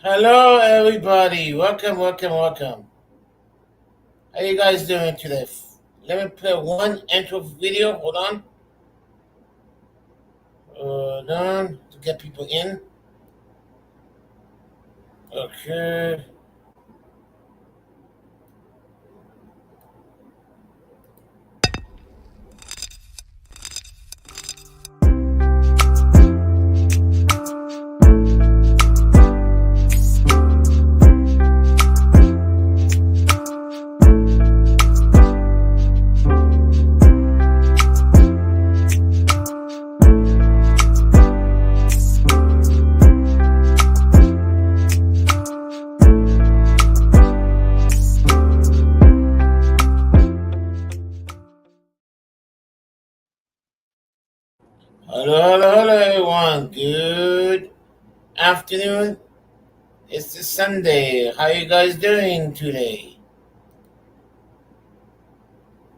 Hello, everybody. Welcome, welcome, welcome. How you guys doing today? Let me play one intro video. Hold on. Hold on to get people in. Okay. Hello, everyone. Good afternoon. It's a Sunday. How you guys doing today?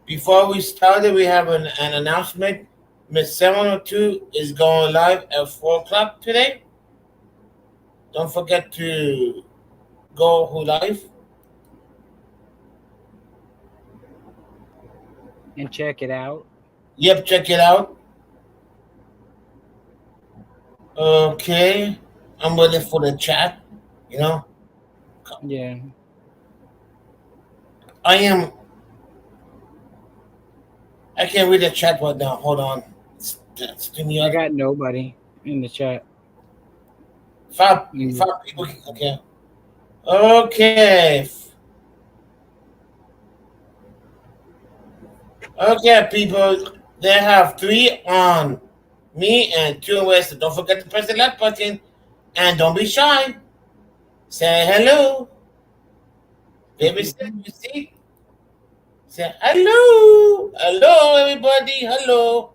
Before we started, we have an announcement. Miss 702 is going live at 4 o'clock today. Don't forget to go live. And check it out. Yep, check it out. Okay. I'm waiting for the chat, you know. Yeah. I can't read the chat right now. Hold on. I got nobody in the chat. Five people. Okay. Okay. Okay, people. They have 3 on me and 2 on West. Don't forget to press the like button. And don't be shy. Say hello. Baby, you see? Say hello. Hello, everybody. Hello.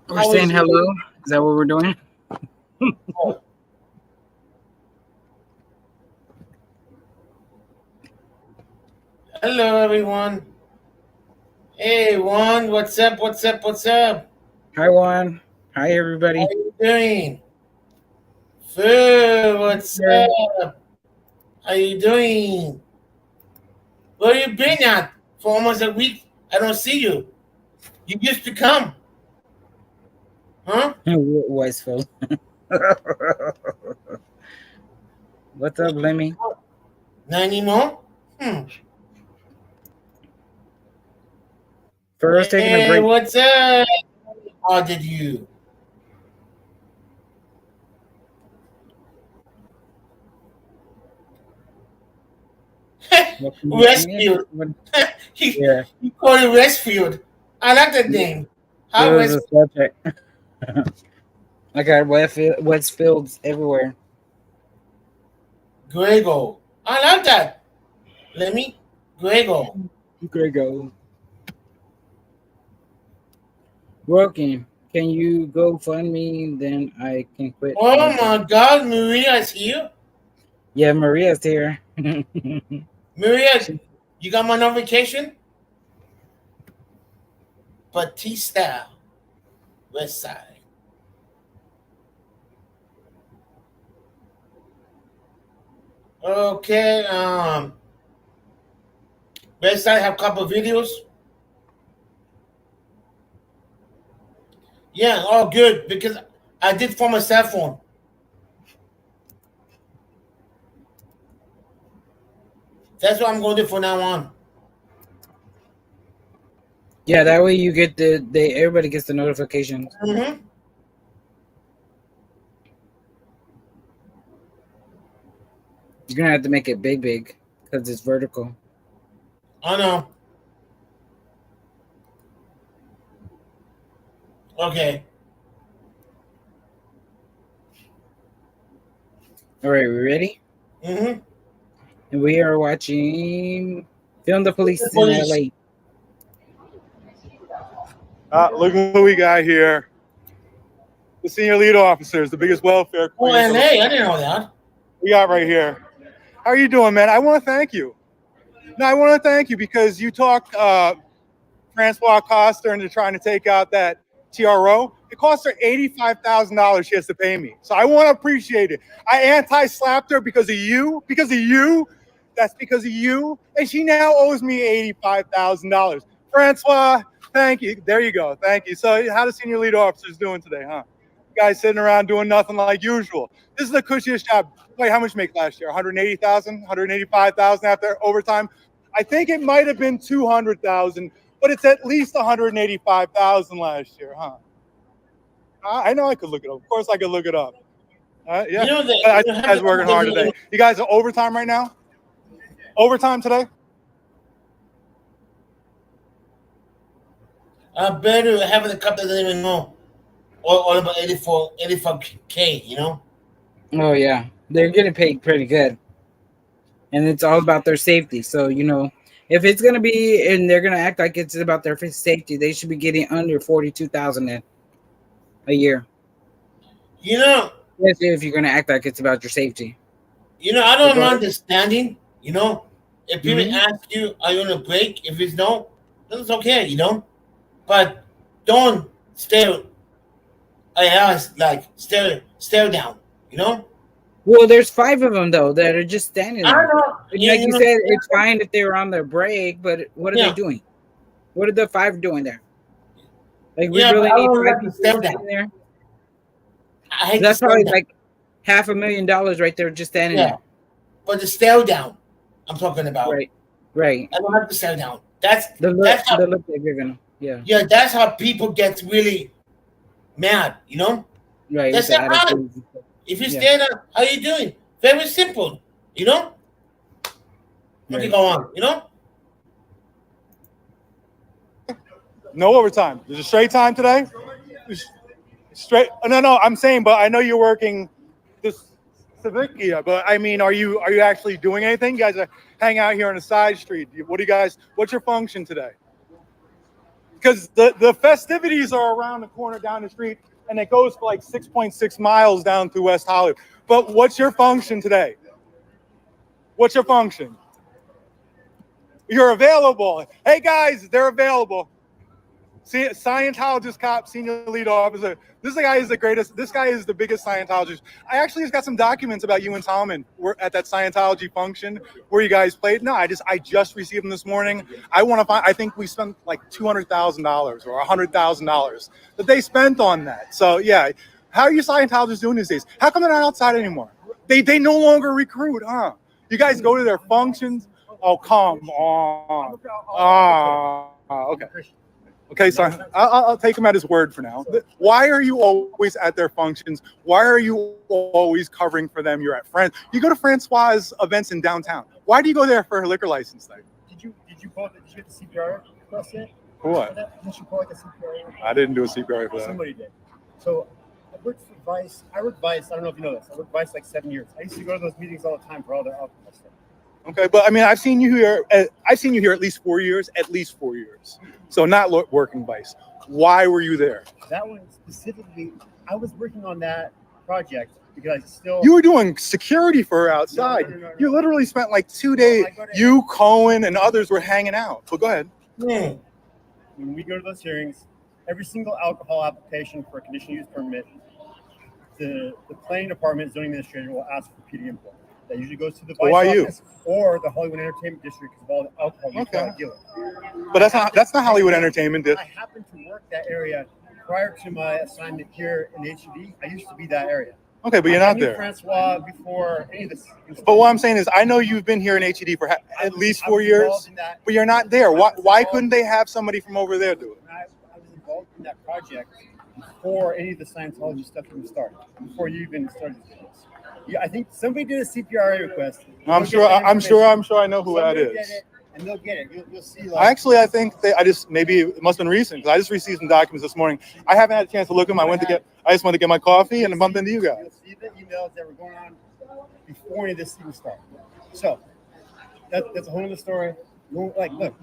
We're saying hello. Is that what we're doing? Hello, everyone. Hey, Juan. What's up? What's up? What's up? Hi, Juan. Hi, everybody. How you doing? Phil, what's up? How you doing? Where you been at for almost a week? I don't see you. You used to come. Huh? Westfield. What's up, Lemmy? Not anymore? First, taking a break. What's up? How did you? Westfield. Yeah. You call it Westfield. I like that name. How Westfield? I got Westfields everywhere. Grego. I like that. Let me. Grego. Working. Can you go fund me? Then I can quit. Oh my God, Maria's here. Yeah, Maria's here. Maria, you got my notification? Batista, West Side. Okay, West Side have a couple of videos. Yeah, all good because I did from a cell phone. That's what I'm going to do from now on. Yeah, that way you get everybody gets the notifications. Mm-hmm. You're gonna have to make it big because it's vertical. I know. Okay. All right, we ready? Mm-hmm. And we are watching Film the Police in LA. Look who we got here. The senior lead officers, the biggest welfare. Oh, LA, I didn't know that. We got right here. How are you doing, man? I want to thank you. No, I want to thank you because you talk Francois cost her into trying to take out that TRO. It cost her $85,000 she has to pay me. So I want to appreciate it. I anti-slapped her because of you. Because of you. That's because of you. And she now owes me $85,000. Francois, thank you. There you go. Thank you. So how the senior lead officers doing today, huh? You guys sitting around doing nothing like usual. This is the cushiest job. Wait, how much did you make last year? 180,000, 185,000 after overtime? I think it might have been 200,000, but it's at least 185,000 last year, huh? I know I could look it up. Of course I could look it up. Yeah. You know that I think you guys are working hard today. You guys are overtime right now? Overtime today? I better having a couple that don't even know all about 84K, you know? Oh yeah, they're getting paid pretty good, and it's all about their safety. So you know, if it's gonna be and they're gonna act like it's about their safety, they should be getting under 42,000 a year. You know, If you're gonna act like it's about your safety. I don't understanding, if people ask you, are you on a break? If it's no, then it's okay, but don't stare stare down, Well, there's 5 of them though that are just standing there. I don't know. Like you said, it's fine if they were on their break, but what are they doing? What are the 5 doing there? Like we really need 5 people standing there. That's probably like $500,000 right there, just standing there. But the stare down, I'm talking about. Right. I don't have to stare down. That's the look that you're gonna. Yeah, that's how people get really mad, Right. That's not how. If you stay down, how you doing? Very simple, Let me go on, No overtime. There's a straight time today? Straight? No. I'm saying, but I know you're working this Civicia. But I mean, are you actually doing anything? You guys are hanging out here on the side street. What's your function today? Because the festivities are around the corner down the street, and it goes for like 6.6 miles down through West Hollywood. But what's your function today? What's your function? You're available. Hey guys, they're available. See, Scientologist cop, senior lead officer. This guy is the greatest. This guy is the biggest Scientologist. I actually just got some documents about you and Talman. We're at that Scientology function where you guys played. No, I just received them this morning. I think we spent like $200,000 or $100,000 that they spent on that. So yeah, how are you Scientologists doing these days? How come they're not outside anymore? They no longer recruit, huh? You guys go to their functions. Oh, come on. Okay. Okay, so I'll take him at his word for now. Why are you always at their functions? Why are you always covering for them? You're at You go to Francois' events in downtown. Why do you go there for a liquor license thing? Did you get the CPR request yet? For what? Did you call like a CPR? I didn't do a CPR for that. Somebody did. So I worked for Vice. I worked Vice. I don't know if you know this. I worked Vice like 7 years. I used to go to those meetings all the time for all their alcohol stuff. Okay, but I mean, I've seen you here at least 4 years. So not working Vice. Why were you there? That one specifically, I was working on that project because I still. You were doing security for her outside. No. You literally spent like 2 days. You, Cohen, and others were hanging out. But go ahead. When we go to those hearings, every single alcohol application for a conditional use permit, the planning department zoning administrator will ask for PD input. That usually goes to the Vice office or the Hollywood Entertainment District because of all the alcohol you can't deal with. But that's not Hollywood Entertainment. I happened to work that area prior to my assignment here in HED. I used to be that area. Okay, but you're not there. Francois before any of this. But what I'm saying is, I know you've been here in HED for at least 4 years, but you're not there. Why couldn't they have somebody from over there do it? I was involved in that project before any of the Scientology stuff even started. Before you even started this. Yeah, I think somebody did a CPRA request. I'm sure I know who that is. And they'll get it. You'll see. I think maybe it must have been recent because I just received some documents this morning. I haven't had a chance to look at them. I just went to get my coffee and bumped into you guys. You'll see the emails that were going on before any of this even started. So that's a whole other story. Like, look,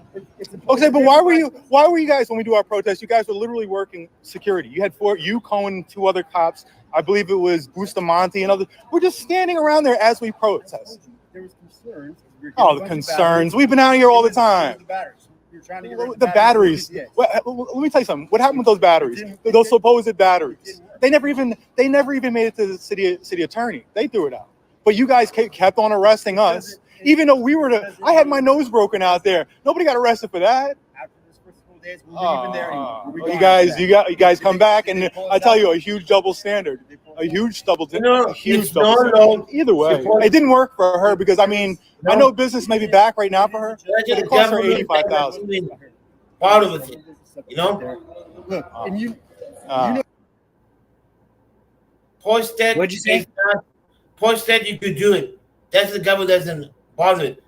okay, but why were you guys, when we do our protest, you guys were literally working security. You had Cohen, 2 other cops. I believe it was Bustamante and others. We're just standing around there as we protest. There was concerns. The concerns. We've been out here all the time. We were trying to get the batteries. Let me tell you something. What happened with those batteries? Those supposed batteries. They never even made it to the city attorney. They threw it out. But you guys kept on arresting us, even though we were I had my nose broken out there. Nobody got arrested for that. You guys come back, and I tell you, a huge double standard, a huge double standard. Either way, it didn't work for her because I mean, I know business may be back right now for her, but it cost her $85,000. Part of it, you know. Look, and you know. Posted. What'd you say? Posted, you could do it. That's the government doesn't bother it.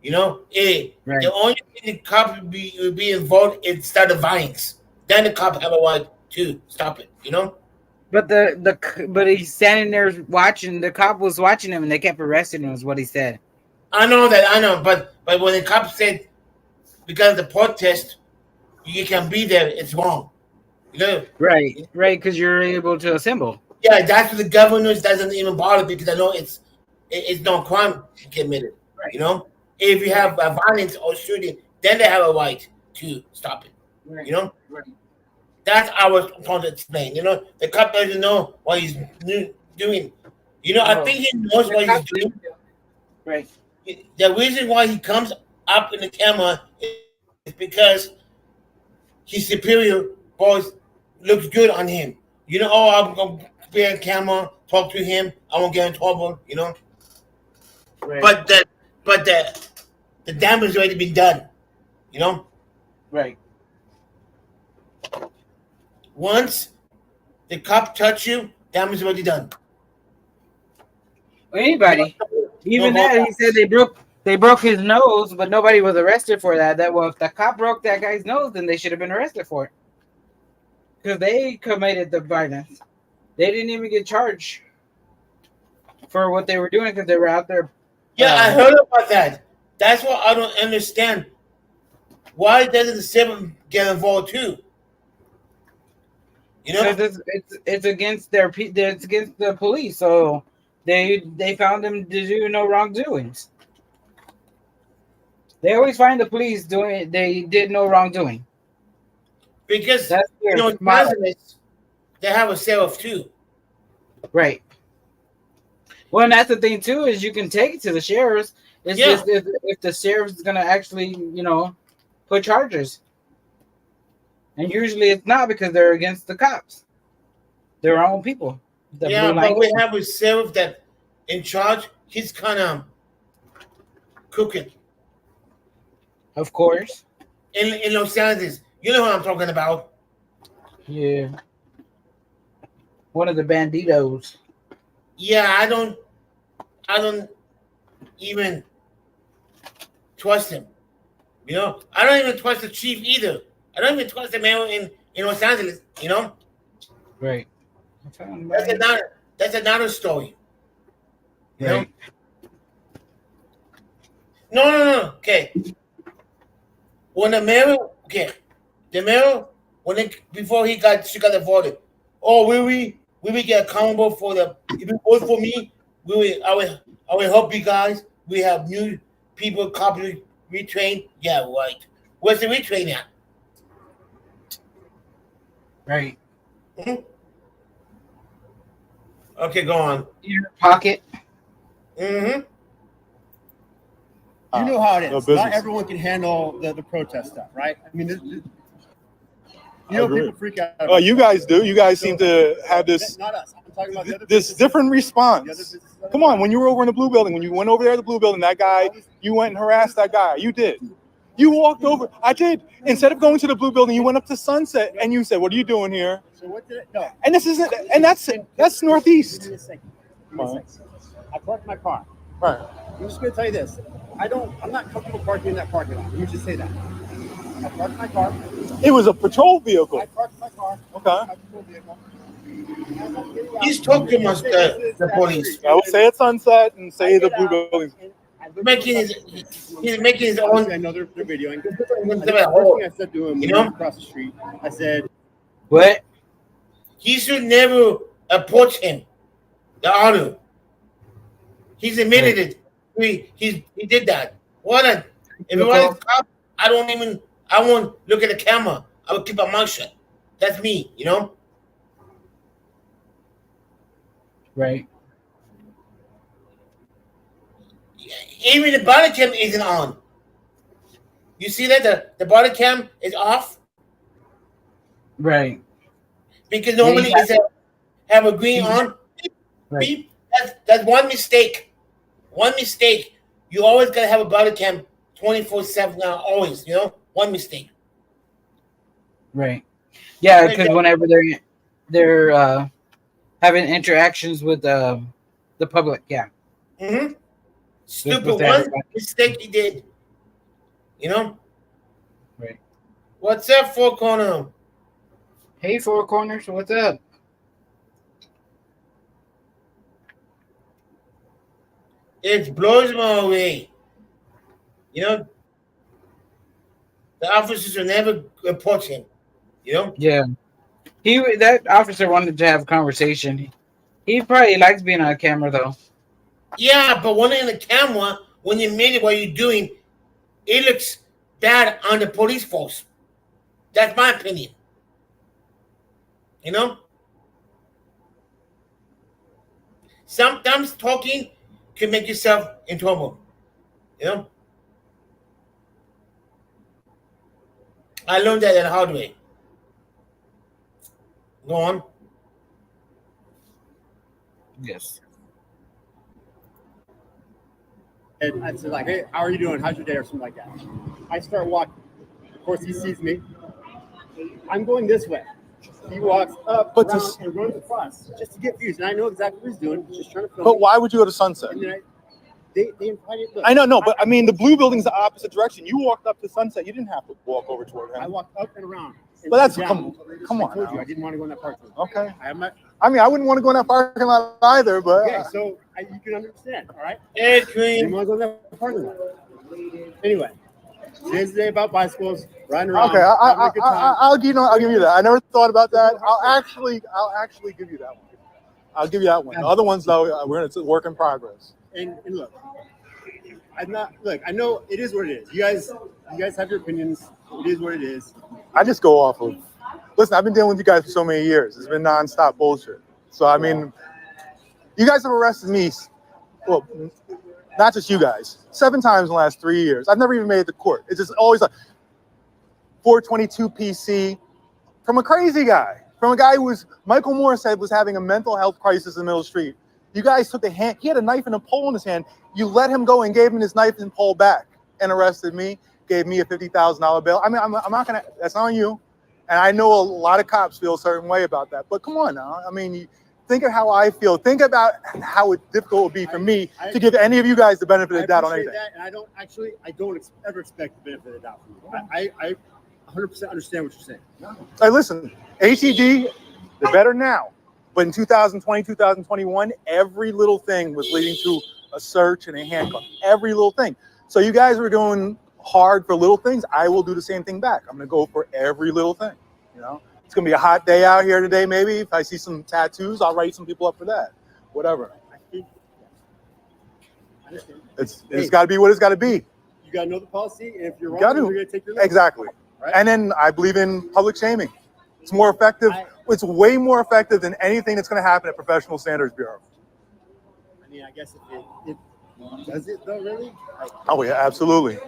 You know, the only thing the cop would be involved in start the violence. Then the cop have a right to stop it. You know. But but he's standing there watching. The cop was watching him, and they kept arresting him. Is what he said. I know that. I know, but when the cop said because of the protest, you can be there, it's wrong. You know. Right, because you're able to assemble. Yeah, that's what the governor doesn't even bother because I know it's no crime committed. Right. You know. If you have violence or shooting, then they have a right to stop it. Right. You know? Right. That's what I was trying to explain. You know, the cop doesn't know what he's doing. You know, I think he knows what he's doing. Right. The reason why he comes up in the camera is because his superior boss looks good on him. You know, I'm going to be on camera, talk to him. I won't get in trouble, you know? Right. But the damage has already been done, you know? Right. Once the cop touch you, damage is already done. Anybody. Even that, he said they broke his nose, but nobody was arrested for that. If the cop broke that guy's nose, then they should have been arrested for it. Because they committed the violence. They didn't even get charged for what they were doing because they were out there. Yeah, I heard about that. That's what I don't understand. Why doesn't the civil get involved too? You know, it's against it's against the police. So they found them to do no wrongdoings. They always find the police they did no wrongdoing. Because you know, they have a sheriff too. Right. Well, and that's the thing too, is you can take it to the sheriffs. It's just if the sheriff's gonna actually, you know, put charges. And usually it's not because they're against the cops. They're our own people. But we have a sheriff that in charge, he's kind of cooking. Of course. In Los Angeles. You know what I'm talking about. Yeah. One of the banditos. Yeah, I don't even trust him. You know, I don't even trust the chief either. I don't even trust the mayor in Los Angeles. You know, right? That's another story. Right. No. Okay. When the mayor, before she got deported. Oh, will we get accountable for the? If you vote for me, I will help you guys. We have new people, copy retrain. Yeah, right. Where's the retrain at? Right. Mm-hmm. Okay, go on. Your pocket. Mm-hmm. You know how it is. Not everyone can handle the protest stuff, right? I mean, you know, people freak out. Oh, you guys do. You guys seem to have this. Not us. I'm talking about the other this different response. Come on, when you were over in the blue building, when you went over there to the blue building, that guy, you went and harassed that guy. You did. You walked over. I did. Instead of going to the blue building, you went up to Sunset and you said, "What are you doing here?" So what did it? No. And this isn't. And that's Northeast. Give me a second. I parked my car. Right. I'm just going to tell you this. I'm not comfortable parking in that parking lot. Let me just say that. I parked my car. It was a patrol vehicle. I parked my car. Okay. He's talking about the police. I will say it's Sunset and say the blue buildings. He's making his own. I know they're videoing. I said to him, you know, across the street, I said, "What? He should never approach him. The auto. He's admitted it. He did that. What a! If it was cop, I I won't look at the camera. I will keep my mouth shut. That's me, you know? Right. Even the body cam isn't on. You see that the body cam is off? Right. Because normally it's have a green on. Right. Beep. That's one mistake. One mistake. You always gotta have a body cam 24/7 now, always, you know? One mistake. Right. Yeah, because whenever they're having interactions with the public, yeah. Mm-hmm. Stupid one mistake he did. You know? Right. What's up, Four Corner? Hey, Four Corners, what's up? It blows me away. You know? The officers will never report him. You know? Yeah. That officer wanted to have a conversation. He probably likes being on camera, though. Yeah, but when in the camera, when you admit what you're doing, it looks bad on the police force. That's my opinion. You know? Sometimes talking can make yourself in trouble. You know? I learned that the hard way. Go on. Yes. And I said, like, hey, how are you doing? How's your day? Or something like that. I start walking. Of course, he sees me. I'm going this way. He walks up and runs across just to get views. And I know exactly what he's doing. He's just trying to film. But why would you go to Sunset? And then they invited. Look, I know, no, but I mean, the blue building's the opposite direction. You walked up to Sunset. You didn't have to walk over toward him. I walked up and around. But that's come on. I told you I didn't want to go in that parking lot. Okay. I mean, I wouldn't want to go in that parking lot either, but okay, so you can understand, all right? Hey, I Queen. didn't want to go in that parking lot. Anyway, today's the day about bicycles, riding around. okay, I'll give you that. I never thought about that. I'll actually give you that one. I'll give you that one. The other ones, though, it's a work in progress. And look, I know it is what it is. You guys have your opinions. It is what it is. I just go off of. Listen, I've been dealing with you guys for so many years. It's been nonstop bullshit. So I mean, you guys have arrested me. Well, not just you guys. 7 times in the last 3 years. I've never even made it to court. It's just always like 422 PC from a crazy guy, from a guy who Michael Moore said was having a mental health crisis in the middle of the street. You guys took he had a knife and a pole in his hand. You let him go and gave him his knife and pole back and arrested me, gave me a $50,000 bail. I mean, I'm not going to, that's on you. And I know a lot of cops feel a certain way about that. But come on now. I mean, think of how I feel. Think about how difficult it would be for me to give any of you guys the benefit of the doubt on anything. That, and I don't ever expect the benefit of the doubt from you. I 100% understand what you're saying. Hey, listen, ATD, they're better now. But in 2020, 2021, every little thing was leading to a search and a handcuff. Every little thing. So you guys were going hard for little things. I will do the same thing back. I'm going to go for every little thing. You know, it's going to be a hot day out here today. Maybe if I see some tattoos, I'll write some people up for that. Whatever. It's got to be what it's got to be. You got to know the policy, and if you're wrong, you're going to take your life. Exactly. Right? And then I believe in public shaming. It's more effective. It's way more effective than anything that's going to happen at Professional Standards Bureau. I mean, I guess it does it though, really? Oh yeah, absolutely.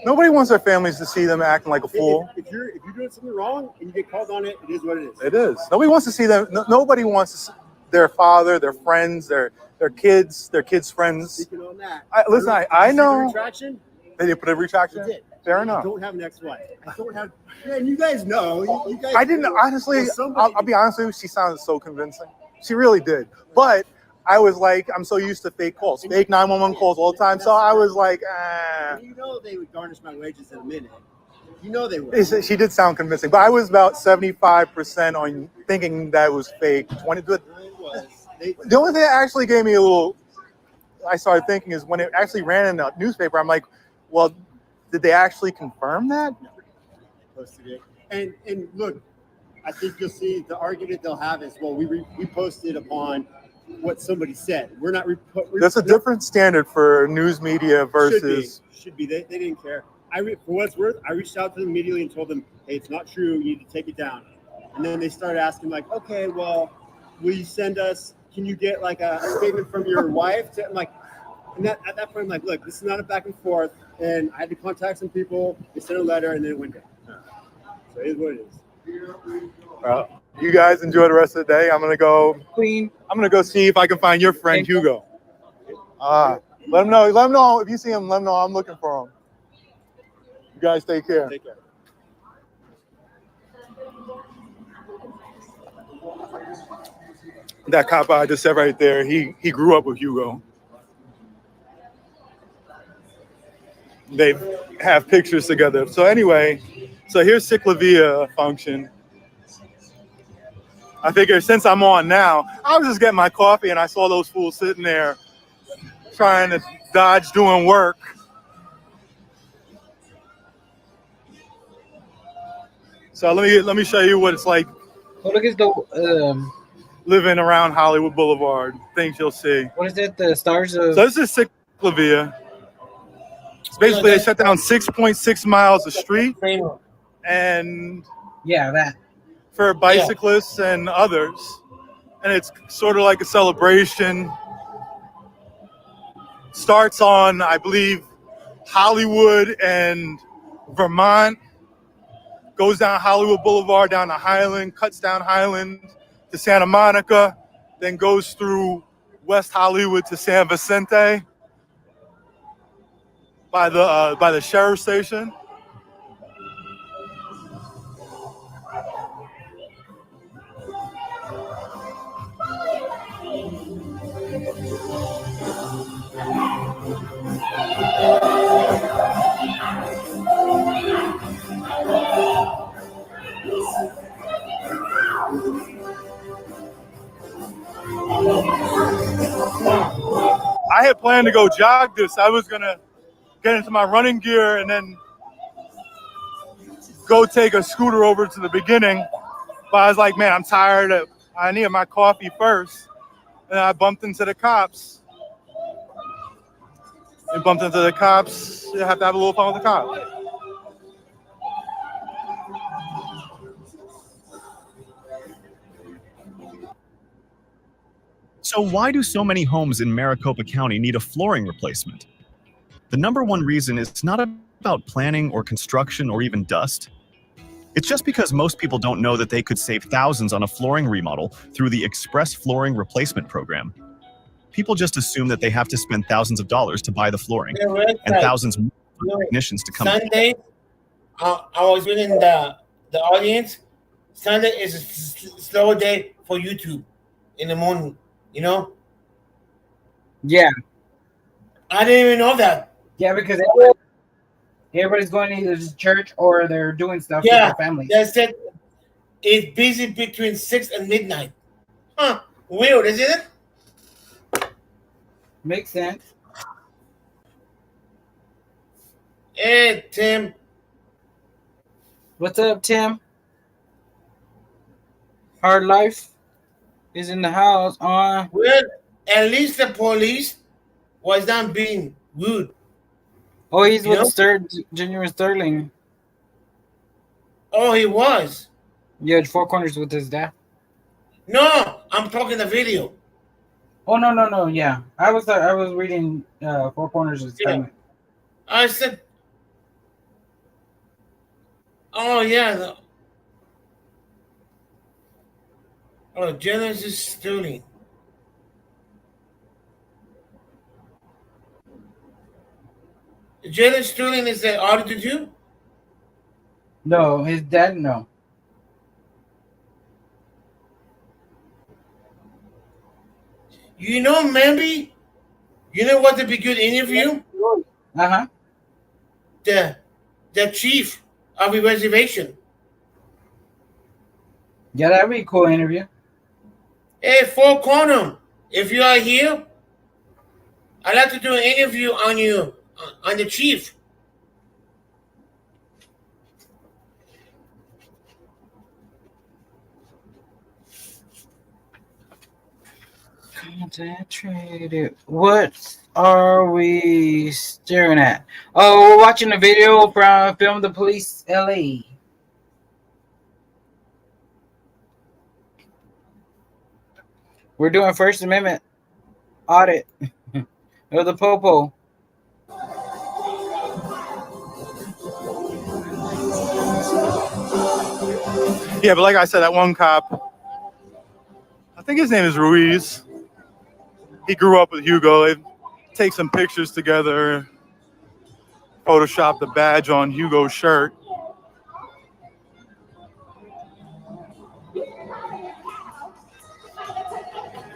Nobody wants their families to see them acting like a fool. If you're doing something wrong and you get called on it, it is what it is. It is. Nobody wants to see them. Nobody wants to see their father, their friends, their kids, their kids' friends. Speaking on that, listen, I know. Retraction? They did put a retraction. They did. Fair enough. I don't have an ex-wife. I don't have. And you guys know. You guys I didn't honestly. I'll be honest with you. She sounded so convincing. She really did. But I was like, I'm so used to fake calls, fake 911 calls all the time. So I was like, You know they would garnish my wages in a minute. You know they would. She did sound convincing, but I was about 75% on thinking that was fake. 20. The only thing that actually gave me a little. I started thinking is when it actually ran in the newspaper. I'm like, well, did they actually confirm that? No, they posted it. And look, I think you'll see the argument they'll have is, well, we posted upon what somebody said. We're not. That's a different standard for news media versus. Should be. They didn't care. for what it's worth, I reached out to them immediately and told them, hey, it's not true. You need to take it down. And then they started asking, like, okay, well, will you send us? Can you get like a statement from your wife? I'm like, and at that point, I'm like, look, this is not a back and forth. And I had to contact some people. They sent a letter, and then it went down. So it is what it is. Well, you guys enjoy the rest of the day. I'm gonna go. Queen. I'm gonna go see if I can find your friend Hugo. Let him know. Let him know if you see him. Let him know I'm looking for him. You guys take care. Take care. That cop I just said right there, he grew up with Hugo. They have pictures together. So anyway, so here's Ciclavia function. I figure since I'm on now, I was just getting my coffee and I saw those fools sitting there trying to dodge doing work. So let me show you what it's like. Oh, look at the living around Hollywood Boulevard. Things you'll see. What is it? The stars of. So this is Ciclavia. It's basically they shut down 6.6 miles of street, and yeah, that for bicyclists and others, and it's sort of like a celebration. Starts on, I believe, Hollywood and Vermont. Goes down Hollywood Boulevard, down to Highland, cuts down Highland to Santa Monica, then goes through West Hollywood to San Vicente by the sheriff's station. I had planned to go jog this. I was gonna get into my running gear and then go take a scooter over to the beginning. But I was like, man, I'm tired. I need my coffee first. And I bumped into the cops. You have to have a little fun with the cops. So why do so many homes in Maricopa County need a flooring replacement? The number one reason is not about planning or construction or even dust. It's just because most people don't know that they could save thousands on a flooring remodel through the Express Flooring Replacement Program. People just assume that they have to spend thousands of dollars to buy the flooring and thousands more for technicians to come. Sunday, I was reading the audience. Sunday is a slow day for YouTube in the morning, you know? Yeah. I didn't even know that. Yeah, because everybody's going to either to church or they're doing stuff with their family. They said it's busy between 6 and midnight. Huh. Weird, isn't it? Makes sense. Hey, Tim. What's up, Tim? Hard Life is in the house on. Well, at least the police was not being rude. Oh, he's with Genuine Sterling. Oh, he was? Yeah, Four Corners with his dad. No, I'm talking the video. Oh, no. Yeah. I was reading Four Corners' segment. I said, oh, yeah. Genesis Sterling. Genesis Sterling is the auditor too? No, his dad, no. You know, maybe, you know what would be good interview? Uh-huh. The chief of the reservation. Yeah, that'd be a cool interview. Hey, Four Corner, if you are here, I'd like to do an interview on you, on the chief. Concentrated. What are we staring at? Oh, we're watching a video from Film the Police LA. We're doing First Amendment audit of the Popo. Yeah, but like I said, that one cop, I think his name is Ruiz. He grew up with Hugo. They take some pictures together, Photoshop the badge on Hugo's shirt.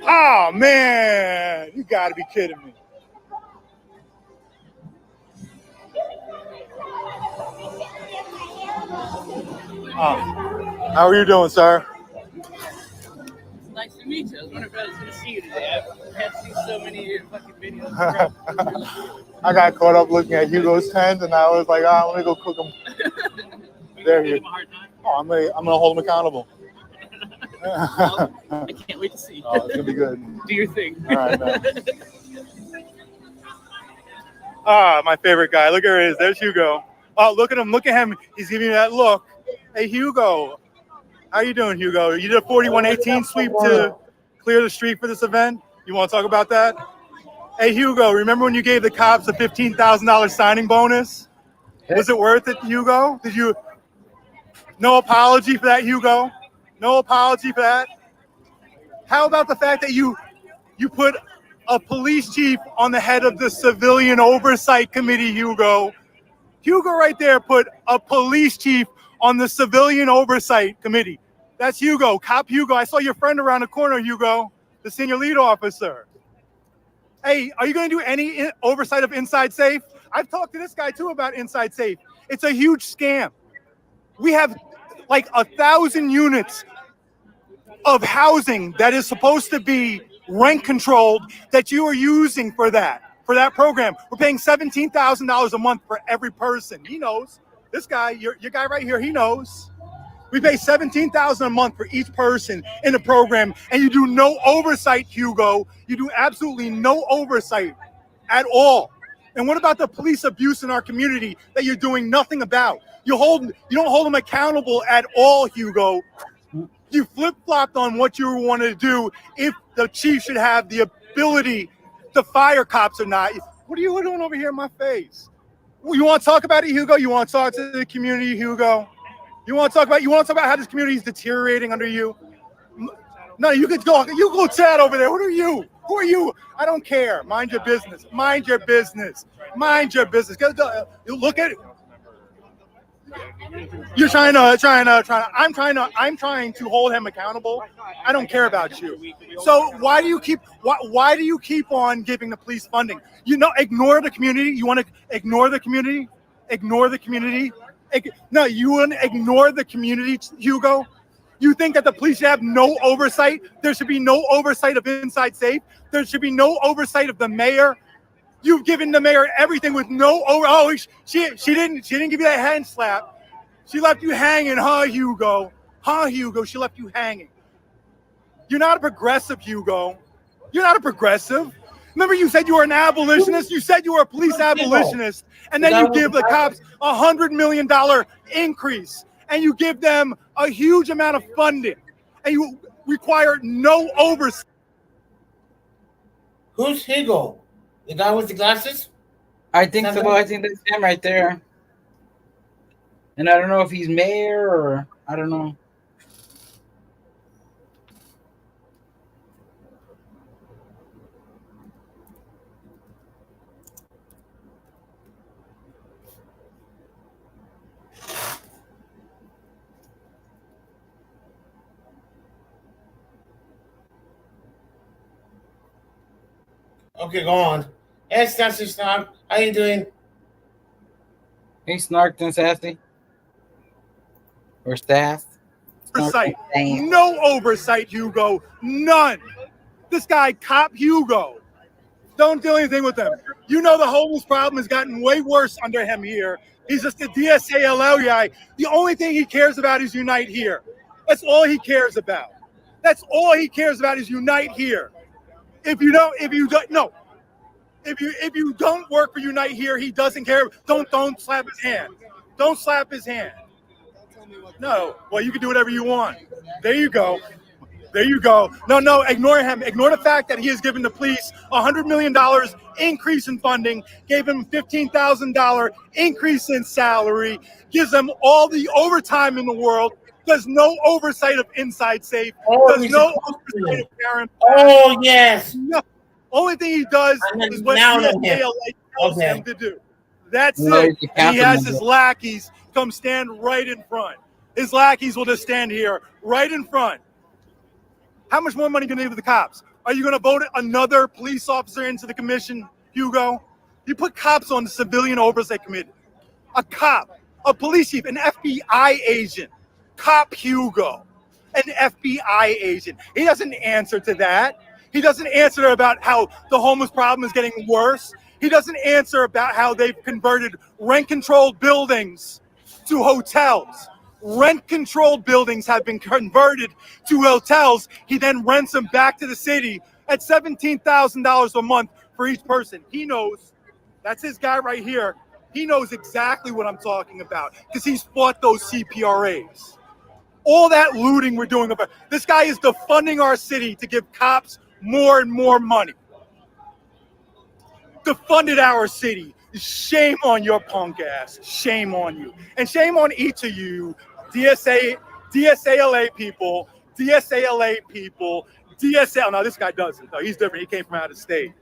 Oh, man, you gotta be kidding me. How are you doing, sir? Nice to meet you. I was wondering if I was going to see you today. I have seen so many fucking videos. I got caught up looking at Hugo's tent, and I was like, let me go cook him. There you go. Oh, I'm gonna hold him accountable. Well, I can't wait to see you. Oh, it's gonna be good. Do your thing. All right, man. My favorite guy. Look at his. There's Hugo. Oh, look at him. Look at him. He's giving me that look. Hey, Hugo. How you doing, Hugo? You did a 4118 sweep to clear the street for this event. You want to talk about that? Hey, Hugo, remember when you gave the cops a $15,000 signing bonus? Was it worth it, Hugo? Did you? No apology for that, Hugo? No apology for that? How about the fact that you put a police chief on the head of the Civilian Oversight Committee, Hugo? Hugo right there put a police chief on the Civilian Oversight Committee. That's Hugo, Cop Hugo. I saw your friend around the corner, Hugo, the senior lead officer. Hey, are you going to do any oversight of Inside Safe? I've talked to this guy, too, about Inside Safe. It's a huge scam. We have like 1,000 units of housing that is supposed to be rent controlled that you are using for that program. We're paying $17,000 a month for every person. He knows. This guy, your guy right here, he knows. We pay $17,000 a month for each person in the program, and you do no oversight, Hugo. You do absolutely no oversight at all. And what about the police abuse in our community that you're doing nothing about? You don't hold them accountable at all, Hugo. You flip-flopped on what you want to do if the chief should have the ability to fire cops or not. What are you doing over here in my face? You want to talk about it, Hugo? You want to talk to the community, Hugo? You want to talk about how this community is deteriorating under you? No, you go chat over there. What are you? Who are you? I don't care. Mind your business. Mind your business. Mind your business. Look at it. You're trying I'm trying to hold him accountable. I don't care about you. So why do you keep on giving the police funding? Ignore the community. You want to ignore the community? Ignore the community? No, you want to ignore the community, Hugo? You think that the police should have no oversight? There should be no oversight of Inside Safe. There should be no oversight of the mayor. You've given the mayor everything with no over. Oh, she didn't give you that hand slap. She left you hanging, huh, Hugo? Huh, Hugo? She left you hanging. You're not a progressive, Hugo. You're not a progressive. Remember, you said you were an abolitionist. You said you were a police abolitionist, and then you give the cops $100 million increase, and you give them a huge amount of funding, and you require no oversight. Who's Hugo? The guy with the glasses? I think so. I think that's him right there. And I don't know if he's mayor or I don't know. Okay, go on. Hey, Sassy Snark. How you doing? Hey, Snarked and Sassy. Or Staff. Oversight. No oversight, Hugo. None. This guy, Cop Hugo. Don't do anything with him. You know the homeless problem has gotten way worse under him here. He's just a DSALL guy. The only thing he cares about is Unite Here. That's all he cares about. That's all he cares about is Unite Here. If you don't, no. If you don't work for Unite here, he doesn't care. Don't slap his hand. Don't slap his hand. No. Well, you can do whatever you want. There you go. There you go. No, ignore him. Ignore the fact that he has given the police $100 million increase in funding, gave him $15,000 increase in salary, gives them all the overtime in the world, does no oversight of Inside Safe, does no oversight of Karen. Oh, yes. No. Only thing he does is what GSA tells him to do. That's it. And he has his lackeys come stand right in front. His lackeys will just stand here right in front. How much more money are you going to give the cops? Are you going to vote another police officer into the commission, Hugo? You put cops on the Civilian Oversight Committee. A cop, a police chief, an FBI agent. Cop Hugo, an FBI agent. He doesn't answer to that. He doesn't answer about how the homeless problem is getting worse. He doesn't answer about how they've converted rent-controlled buildings to hotels. Rent-controlled buildings have been converted to hotels. He then rents them back to the city at $17,000 a month for each person. He knows. That's his guy right here. He knows exactly what I'm talking about because he's fought those CPRAs. All that looting we're doing. This guy is defunding our city to give cops more and more money. Defunded our city. Shame on your punk ass. Shame on you. And shame on each of you, DSALA people, no, this guy doesn't. No, he's different. He came from out of state.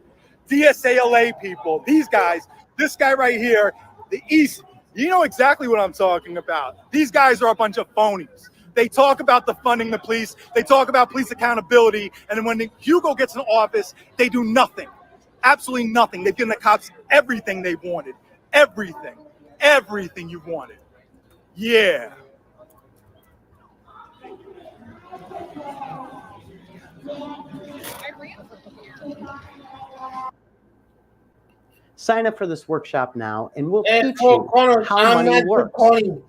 DSALA people, these guys, this guy right here, the East, you know exactly what I'm talking about. These guys are a bunch of phonies. They talk about defunding the police. They talk about police accountability. And then when Hugo gets in office, they do nothing. Absolutely nothing. They've given the cops everything they wanted. Everything. Everything you wanted. Yeah. Sign up for this workshop now, and we'll teach you how money works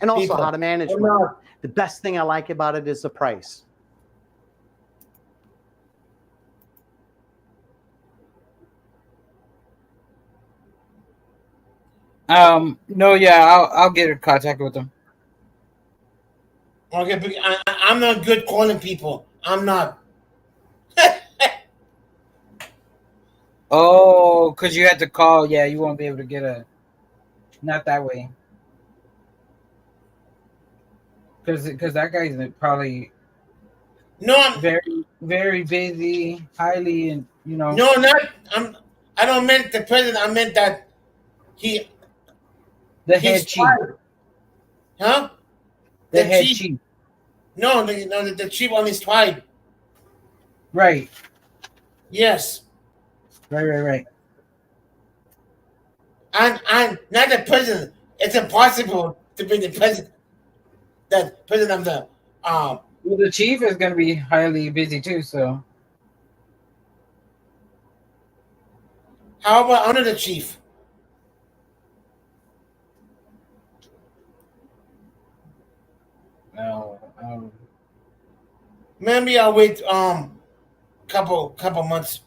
and also how to manage money. The best thing I like about it is the price. No, yeah, I'll get in contact with them. Okay, I'm not good calling people. I'm not. Oh, because you had to call. Yeah, you won't be able to get a. Not that way. Because that guy's probably. No, I'm very, very busy, highly, and No, not. I don't meant the president. I meant that the head chief. Huh? The head chief. No, the chief on his tribe. Right. Yes. Right. And not the president. It's impossible to be the president. The president of the Well, the chief is going to be highly busy too. So. How about under the chief? No. Maybe I'll wait couple months.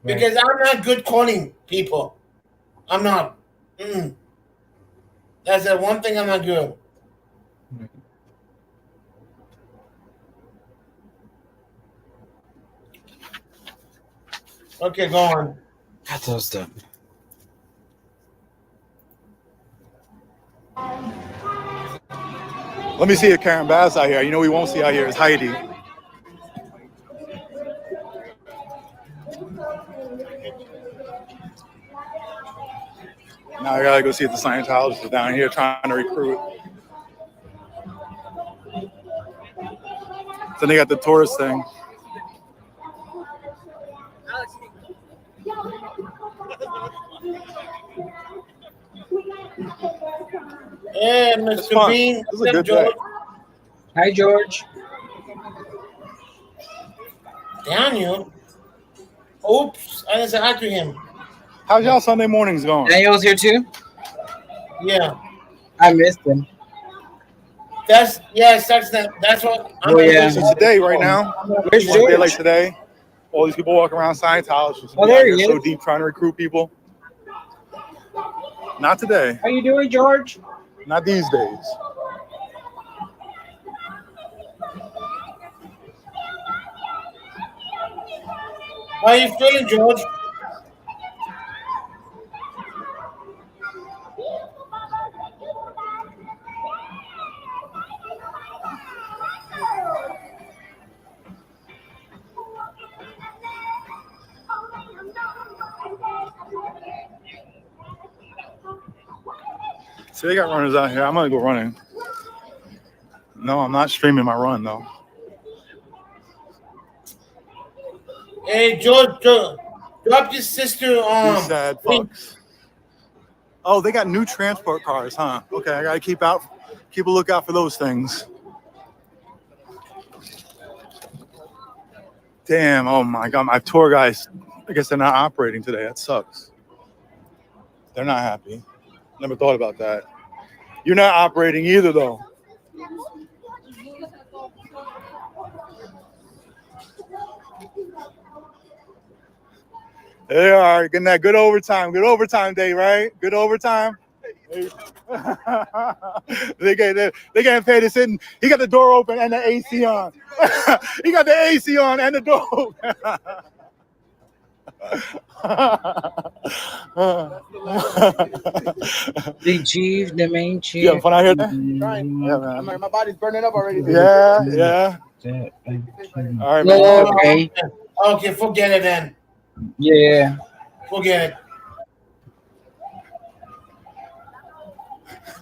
Right. Because I'm not good calling people. I'm not. That's the one thing I'm not good. Okay, go on. That's those stuff. Let me see if Karen Bass out here. You know we won't see out here is Heidi. Now I gotta go see if the Scientologists are down here trying to recruit. So they got the tourist thing. Yeah, Mr. Bean. This is a good day. Hi, George. Daniel? Oops, I didn't say hi to him. How's y'all Sunday mornings going? Daniel's here too? Yeah. I missed him. That's what I'm It's today right now. Where's George? Like today. All these people walking around Scientology. Oh, there he is. So deep trying to recruit people. Not today. How you doing, George? Not these days. How are you feeling, George? See, they got runners out here. I'm gonna go running. No, I'm not streaming my run though. Hey, George, drop your sister These sad fucks. Oh, they got new transport cars, huh? Okay, I gotta keep a lookout for those things. Damn, oh my God, my tour guys, I guess they're not operating today. That sucks. They're not happy. Never thought about that. You're not operating either, though. They are getting that good overtime day, right? Good overtime. They getting paid to sit in. He got the door open and the AC on. He got the AC on and the door open. The chief, the main chief. Yeah, fun out here. Yeah, man. My body's burning up already. Yeah. All right, man. Okay. Okay, forget it then. Yeah. Forget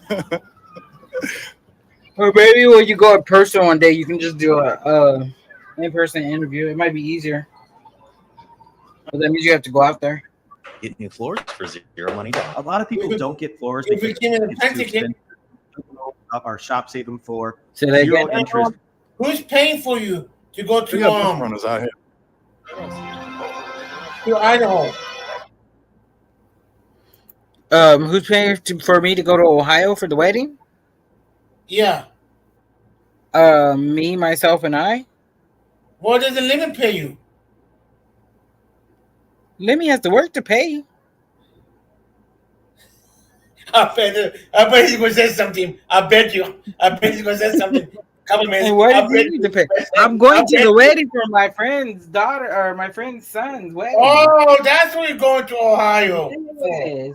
it. Or maybe when you go in person one day, you can just do a in-person interview. It might be easier. But that means you have to go out there. Get new floors for zero money down. A lot of people don't get floors If because we give it a it's too ticket, expensive. Our shop save them for So they zero get interest. who's paying for you to go We got to bus runners out here. Idaho? Who's paying for me to go to Ohio for the wedding? Yeah. Me, myself, and I. What does the limit pay you? Lemmy has to work to pay. I bet he's gonna say something. I bet he's gonna say something. Couple minutes. And what do you need to pay? I'm going to the wedding for my friend's daughter or my friend's son's wedding. Oh, that's where you're going to Ohio.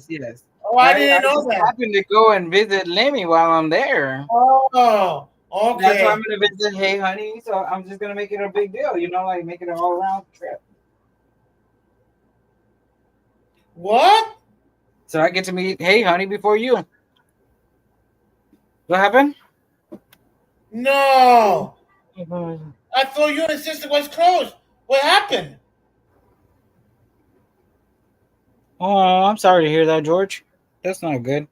Yes. Oh, I didn't know that. I happened to go and visit Lemmy while I'm there. Oh, okay. That's why I'm going to visit Hey Honey. So I'm just going to make it a big deal, like make it an all-around trip. What? So I get to meet Hey Honey before you. What happened? No. I thought you and sister was close. What happened? Oh, I'm sorry to hear that, George. That's not good.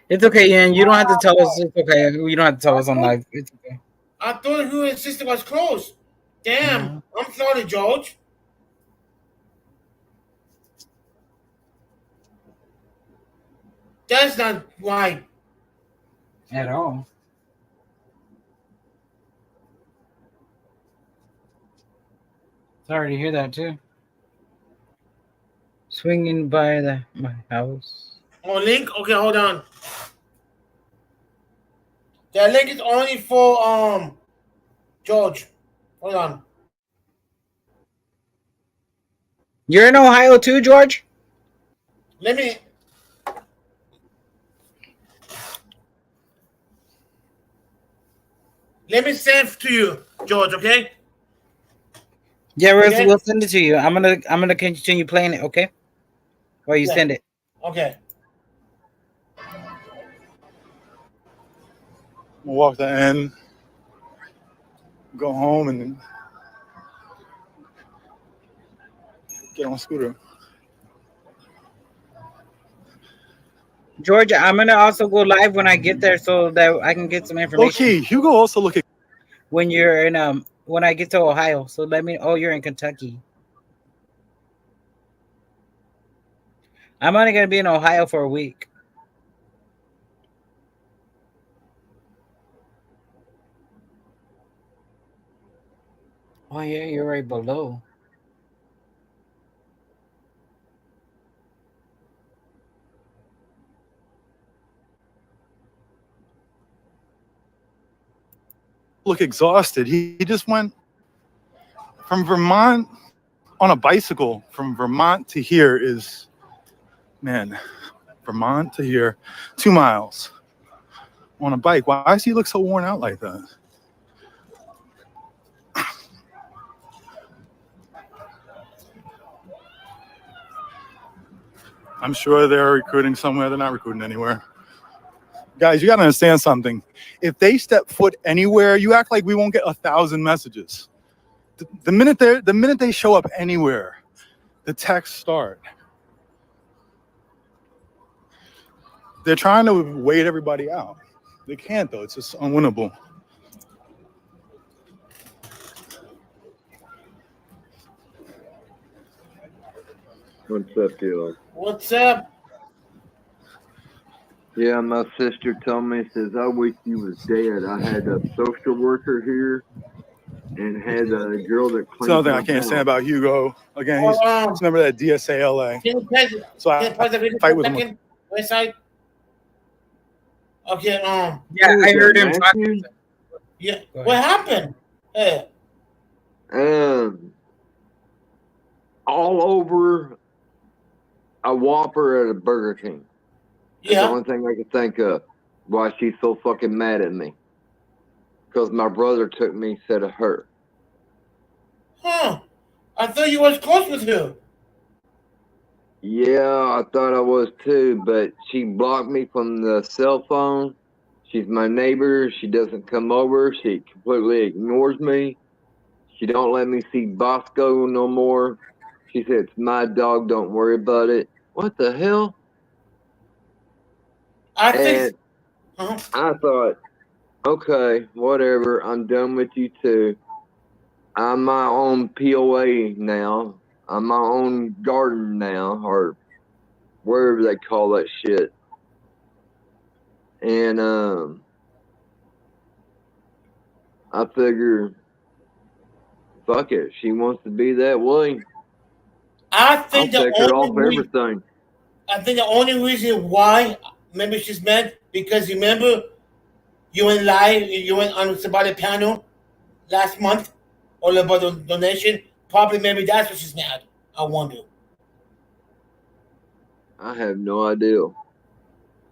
It's okay, Ian. You don't have to tell us. It's okay. You don't have to tell us on live. It's okay. I thought you and sister was close. Damn. I'm sorry, George. That's not right. At all. Sorry to hear that too. Swinging by my house. Oh, link? Okay, hold on. That link is only for George. Hold on. You're in Ohio too, George? Let me send it to you, George, okay? Yeah, we'll send it to you. I'm gonna continue playing it, okay? While you send it. Okay. We'll walk the end, go home, and then get on a scooter. Georgia, I'm gonna also go live when I get there so that I can get some information. Okay, you go also look at when you're in when I get to Ohio. So let me. Oh, you're in Kentucky. I'm only gonna be in Ohio for a week. Oh yeah, you're right below. Look exhausted. He just went from Vermont on a bicycle. From Vermont to here is, man, Vermont to here, 2 miles on a bike. Why does he look so worn out like that? I'm sure they're recruiting somewhere. They're not recruiting anywhere. Guys, you got to understand something. If they step foot anywhere, you act like we won't get 1,000 messages. The minute they show up anywhere, the texts start. They're trying to wait everybody out. They can't though. It's just unwinnable. What's up, Kilo? What's up? Yeah, my sister told me, says, I wish you was dead. I had a social worker here and had a girl that cleaned Something I can't say about Hugo. Again, he's a member of that DSALA. Can you pause, so can you pause the video fight for with a him. second? West side? Okay, yeah, I heard him talking. Yeah, what happened? Hey. All over a Whopper at a Burger King. That's the only thing I could think of. Why she's so fucking mad at me. Because my brother took me instead of her. Huh. I thought you was close with her. Yeah, I thought I was too, but she blocked me from the cell phone. She's my neighbor. She doesn't come over. She completely ignores me. She don't let me see Bosco no more. She said, it's my dog. Don't worry about it. What the hell? I thought, okay, whatever. I'm done with you too. I'm my own POA now. I'm my own garden now, or wherever they call that shit. And I figure, fuck it. She wants to be that way. I think I'll take her off everything. I think the only reason why maybe she's mad because you remember you went on somebody's panel last month all about the donation. Probably maybe that's what she's mad. I wonder. I have no idea.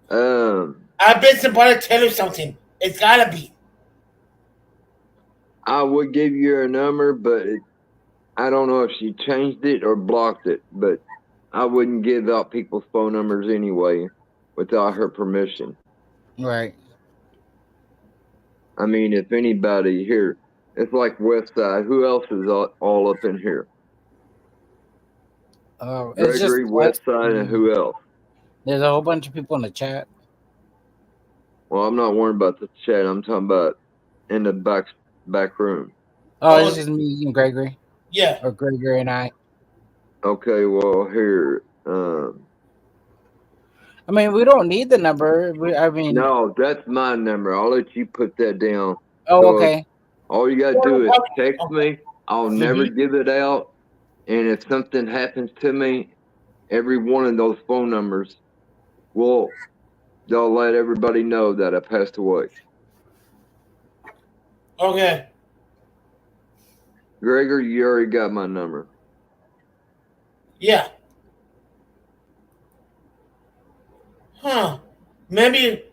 I bet somebody tell her something. It's gotta be. I would give you her number, but I don't know if she changed it or blocked it. But I wouldn't give out people's phone numbers anyway without her permission. Right. I mean, if anybody here, it's like West Side. Who else is all up in here? Gregory, West Side, and who else? There's a whole bunch of people in the chat. Well, I'm not worried about the chat. I'm talking about in the back room. Oh, it's just me and Gregory. Yeah. Or Gregory and I. Okay, well, here. I mean, we don't need the number. No, that's my number. I'll let you put that down. Oh, okay. All you gotta do is text me. I'll never give it out. And if something happens to me, every one of those phone numbers they'll let everybody know that I passed away. Okay. Gregory, you already got my number. Yeah. Huh. Maybe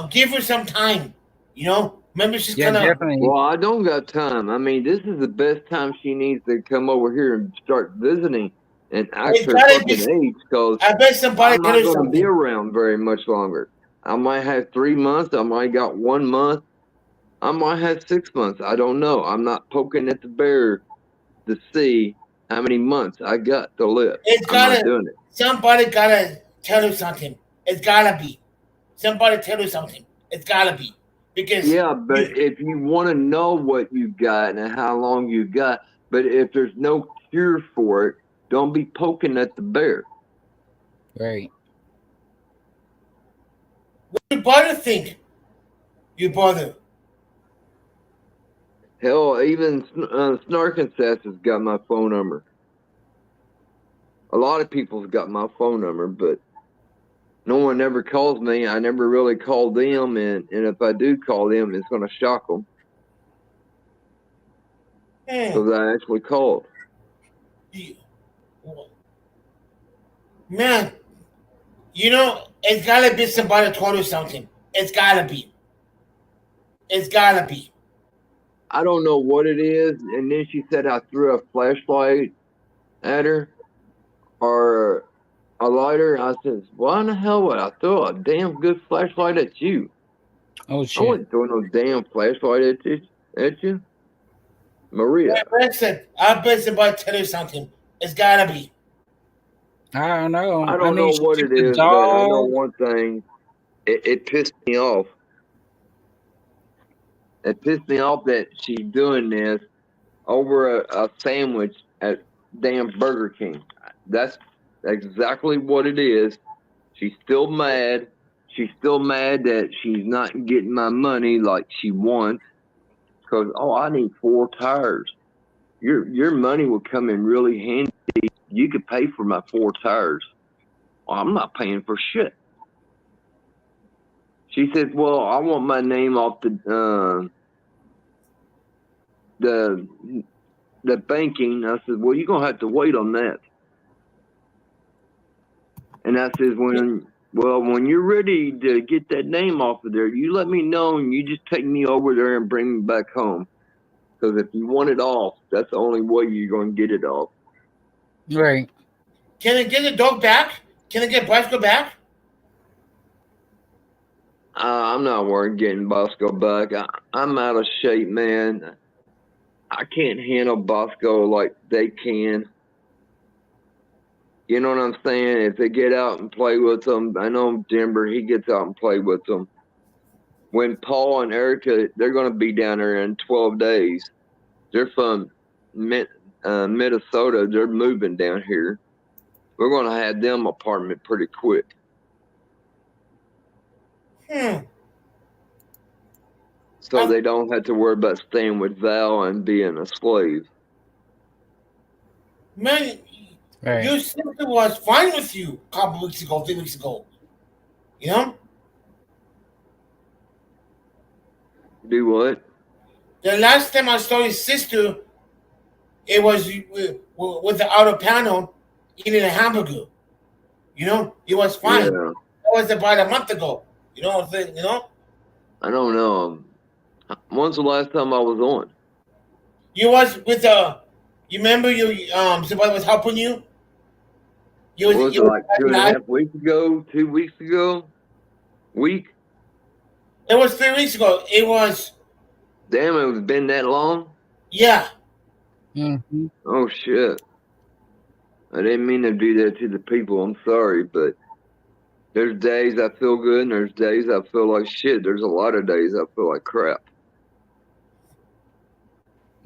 give her some time. You know? Maybe she's gonna. Well, I don't got time. I mean, this is the best time she needs to come over here and start visiting and act her fucking age, because I bet somebody I'm not going to be around very much longer. I might have 3 months. I might got 1 month. I might have 6 months. I don't know. I'm not poking at the bear to see how many months I got to live. I'm not doing it. Somebody gotta tell her something. It's gotta be. Somebody tell her something. It's gotta be. Because but if you want to know what you got and how long you got, but if there's no cure for it, don't be poking at the bear. Right. What do your brother think? Your brother. Hell, even Snark and Sass has got my phone number. A lot of people's got my phone number, but no one ever calls me. I never really call them, and if I do call them, it's going to shock them. Because I actually called. Man, you know, it's got to be somebody told you something. It's got to be. It's got to be. I don't know what it is. And then she said I threw a flashlight at her or a lighter. I said, why in the hell would I throw a damn good flashlight at you? Oh, shit. I wouldn't throw no damn flashlight at you. Maria. I bet somebody tell you something. It's got to be. I don't know. I don't know what it is, but I know one thing. It pissed me off. It pissed me off that she's doing this over a sandwich at damn Burger King. That's exactly what it is. She's still mad. She's still mad that she's not getting my money like she wants. Because, I need 4 tires. Your money will come in really handy. You could pay for my 4 tires. Well, I'm not paying for shit. She says, well, I want my name off the banking. I said, well, you're going to have to wait on that. And I says, when you're ready to get that name off of there, you let me know and you just take me over there and bring me back home. Because if you want it off, that's the only way you're going to get it off. Right. Can I get the dog back? Can I get Bosco back? I'm not worried getting Bosco back. I'm out of shape, man. I can't handle Bosco like they can. You know what I'm saying? If they get out and play with them, I know Denver, he gets out and play with them. When Paul and Erica, they're going to be down there in 12 days. They're from Minnesota. They're moving down here. We're going to have them apartment pretty quick. So they don't have to worry about staying with Val and being a slave. Man, your sister was fine with you a couple weeks ago, 3 weeks ago. You know? Do what? The last time I saw his sister, it was with the outer panel eating a hamburger. You know? It was fine. Yeah. That was about a month ago. You know what I'm saying? You know? I don't know. When's the last time I was on? You was with you remember somebody was helping you? Was it like 2.5 weeks ago, 2 weeks ago? Week? It was 3 weeks ago. It was. Damn, it's been that long? Yeah. Mm-hmm. Oh, shit. I didn't mean to do that to the people. I'm sorry, but there's days I feel good and there's days I feel like shit. There's a lot of days I feel like crap.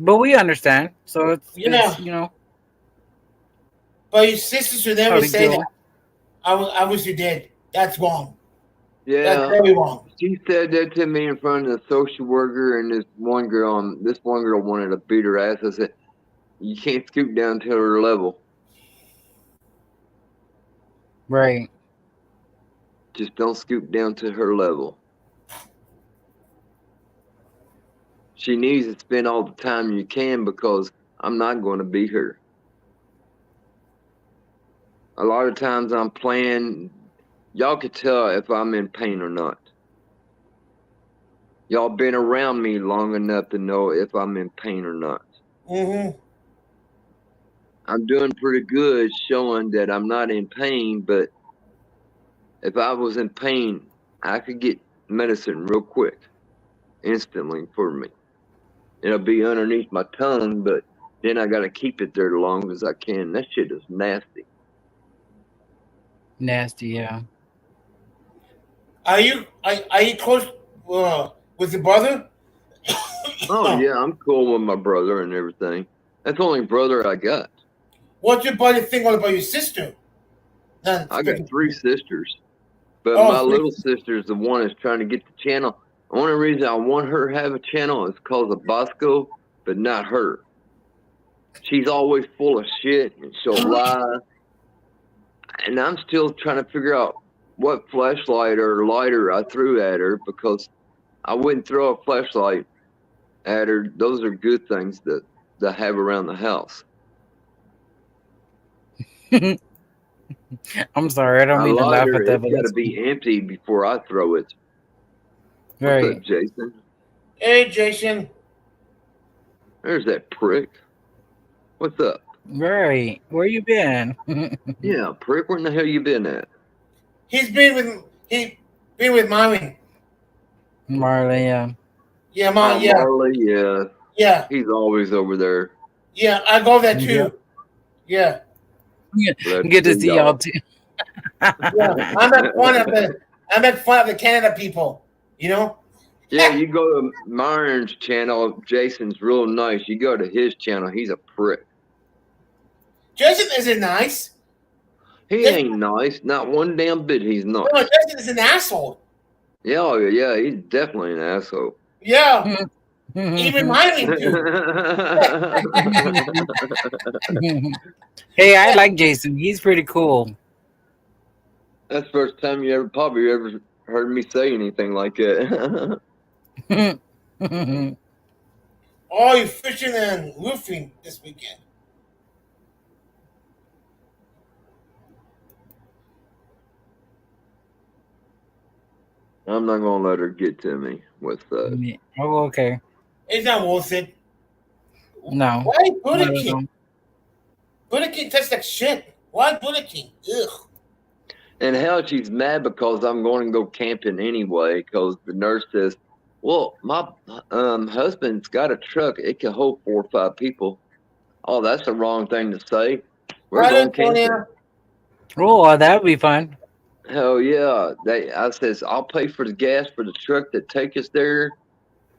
But we understand. So it's you know. But your sisters should never say that. I wish you did. That's wrong. Yeah. That's very wrong. She said that to me in front of the social worker, and this one girl wanted to beat her ass. I said, you can't scoot down to her level. Right. Just don't scoot down to her level. She needs to spend all the time you can because I'm not going to be here. A lot of times I'm playing, y'all could tell if I'm in pain or not. Y'all been around me long enough to know if I'm in pain or not. Mm-hmm. I'm doing pretty good showing that I'm not in pain, but if I was in pain, I could get medicine real quick, instantly for me. It'll be underneath my tongue, but then I got to keep it there as long as I can. That shit is nasty. Nasty, yeah. Are you close with your brother? Oh, yeah, I'm cool with my brother and everything. That's the only brother I got. What's your brother think about your sister? I got 3 sisters. But my little sister is the one that's trying to get the channel. The only reason I want her to have a channel is because of Bosco. but not her. She's always full of shit and she'll lie. And I'm still trying to figure out what flashlight or lighter I threw at her, because I wouldn't throw a flashlight at her. Those are good things to have around the house. I'm sorry, I don't mean to laugh at that. It's got to be empty before I throw it. Right. What's up, Jason? Hey, Jason. There's that prick. What's up? Right. Where you been? Yeah, prick. Where in the hell you been at? He's been with Marley. Marley, yeah. Yeah, yeah. Marley, yeah. Yeah. He's always over there. Yeah, I go there too. Yeah. Good to see y'all too. Yeah, I make fun of the Canada people, you know? Yeah, you go to Myron's channel, Jason's real nice. You go to his channel, he's a prick. Jason isn't nice. He ain't nice. Not one damn bit he's nice. No, Jason is an asshole. Yeah, he's definitely an asshole. Yeah. Even Miley too. Hey, I like Jason. He's pretty cool. That's the first time you probably ever heard me say anything like that. Oh, you're fishing and roofing this weekend. I'm not gonna let her get to me with that. Oh, okay. It's not worth it. No. Why Buddha King? Buddha King tastes like shit. Why Buddha King? Ugh. And hell, she's mad because I'm going to go camping anyway, because the nurse says, well, my husband's got a truck. It can hold 4 or 5 people. Oh, that's the wrong thing to say. We're going camping. Oh, that would be fun. Hell yeah. I says, I'll pay for the gas for the truck that take us there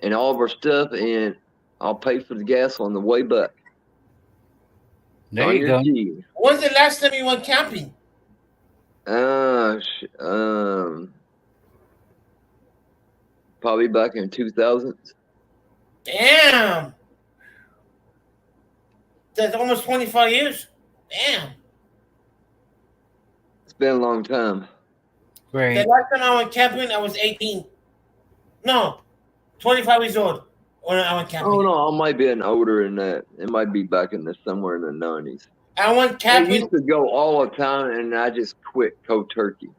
and all of our stuff, and I'll pay for the gas on the way back. There you go. When's the last time you went camping? Probably back in 2000s. Damn. That's almost 25 years. Damn. It's been a long time. Great. The last time I went camping, I was 18. No, 25 years old when I went camping. Oh no, I might be older than that. It might be back in somewhere in the 90s. I went camping. I used to go all the time, and I just quit cold turkey,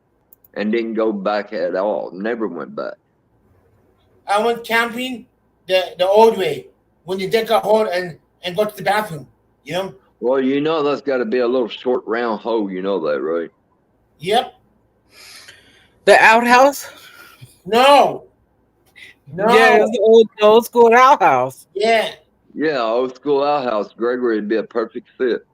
and didn't go back at all. Never went back. I went camping the old way, when you dig a hole and go to the bathroom. You know. Well, you know that's got to be a little short round hole. You know that, right? Yep. The outhouse? No. Yeah, it was the old school outhouse. Yeah. Yeah, old school outhouse. Gregory would be a perfect fit.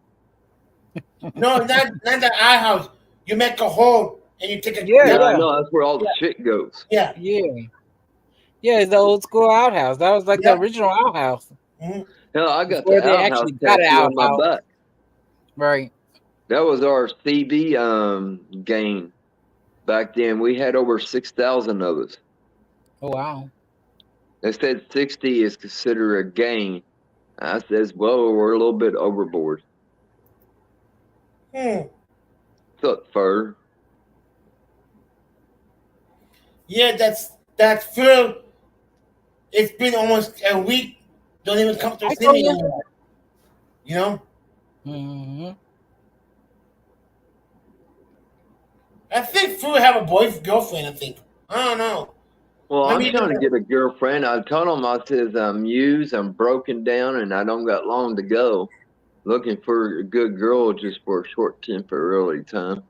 No, not the outhouse. You make a hole and you take a. Yeah, I know. That's where all the shit goes. Yeah. Yeah, it's the old school outhouse. That was like the original outhouse. Mm-hmm. Hell, I got where the they outhouse actually got it on my out. back. Right. That was our CV gain back then. We had over 6,000 of us. Oh wow. They said 60 is considered a gain. I says, well, we're a little bit overboard. What's up, Fur? Yeah, that's Phil. It's been almost a week. Don't even come to see me anymore. You know? Mm-hmm. I think Phil have a girlfriend, I think. I don't know. Well, I'm trying to get a girlfriend. I told him, I says, I'm used, I'm broken down, and I don't got long to go. Looking for a good girl just for a short temporary time.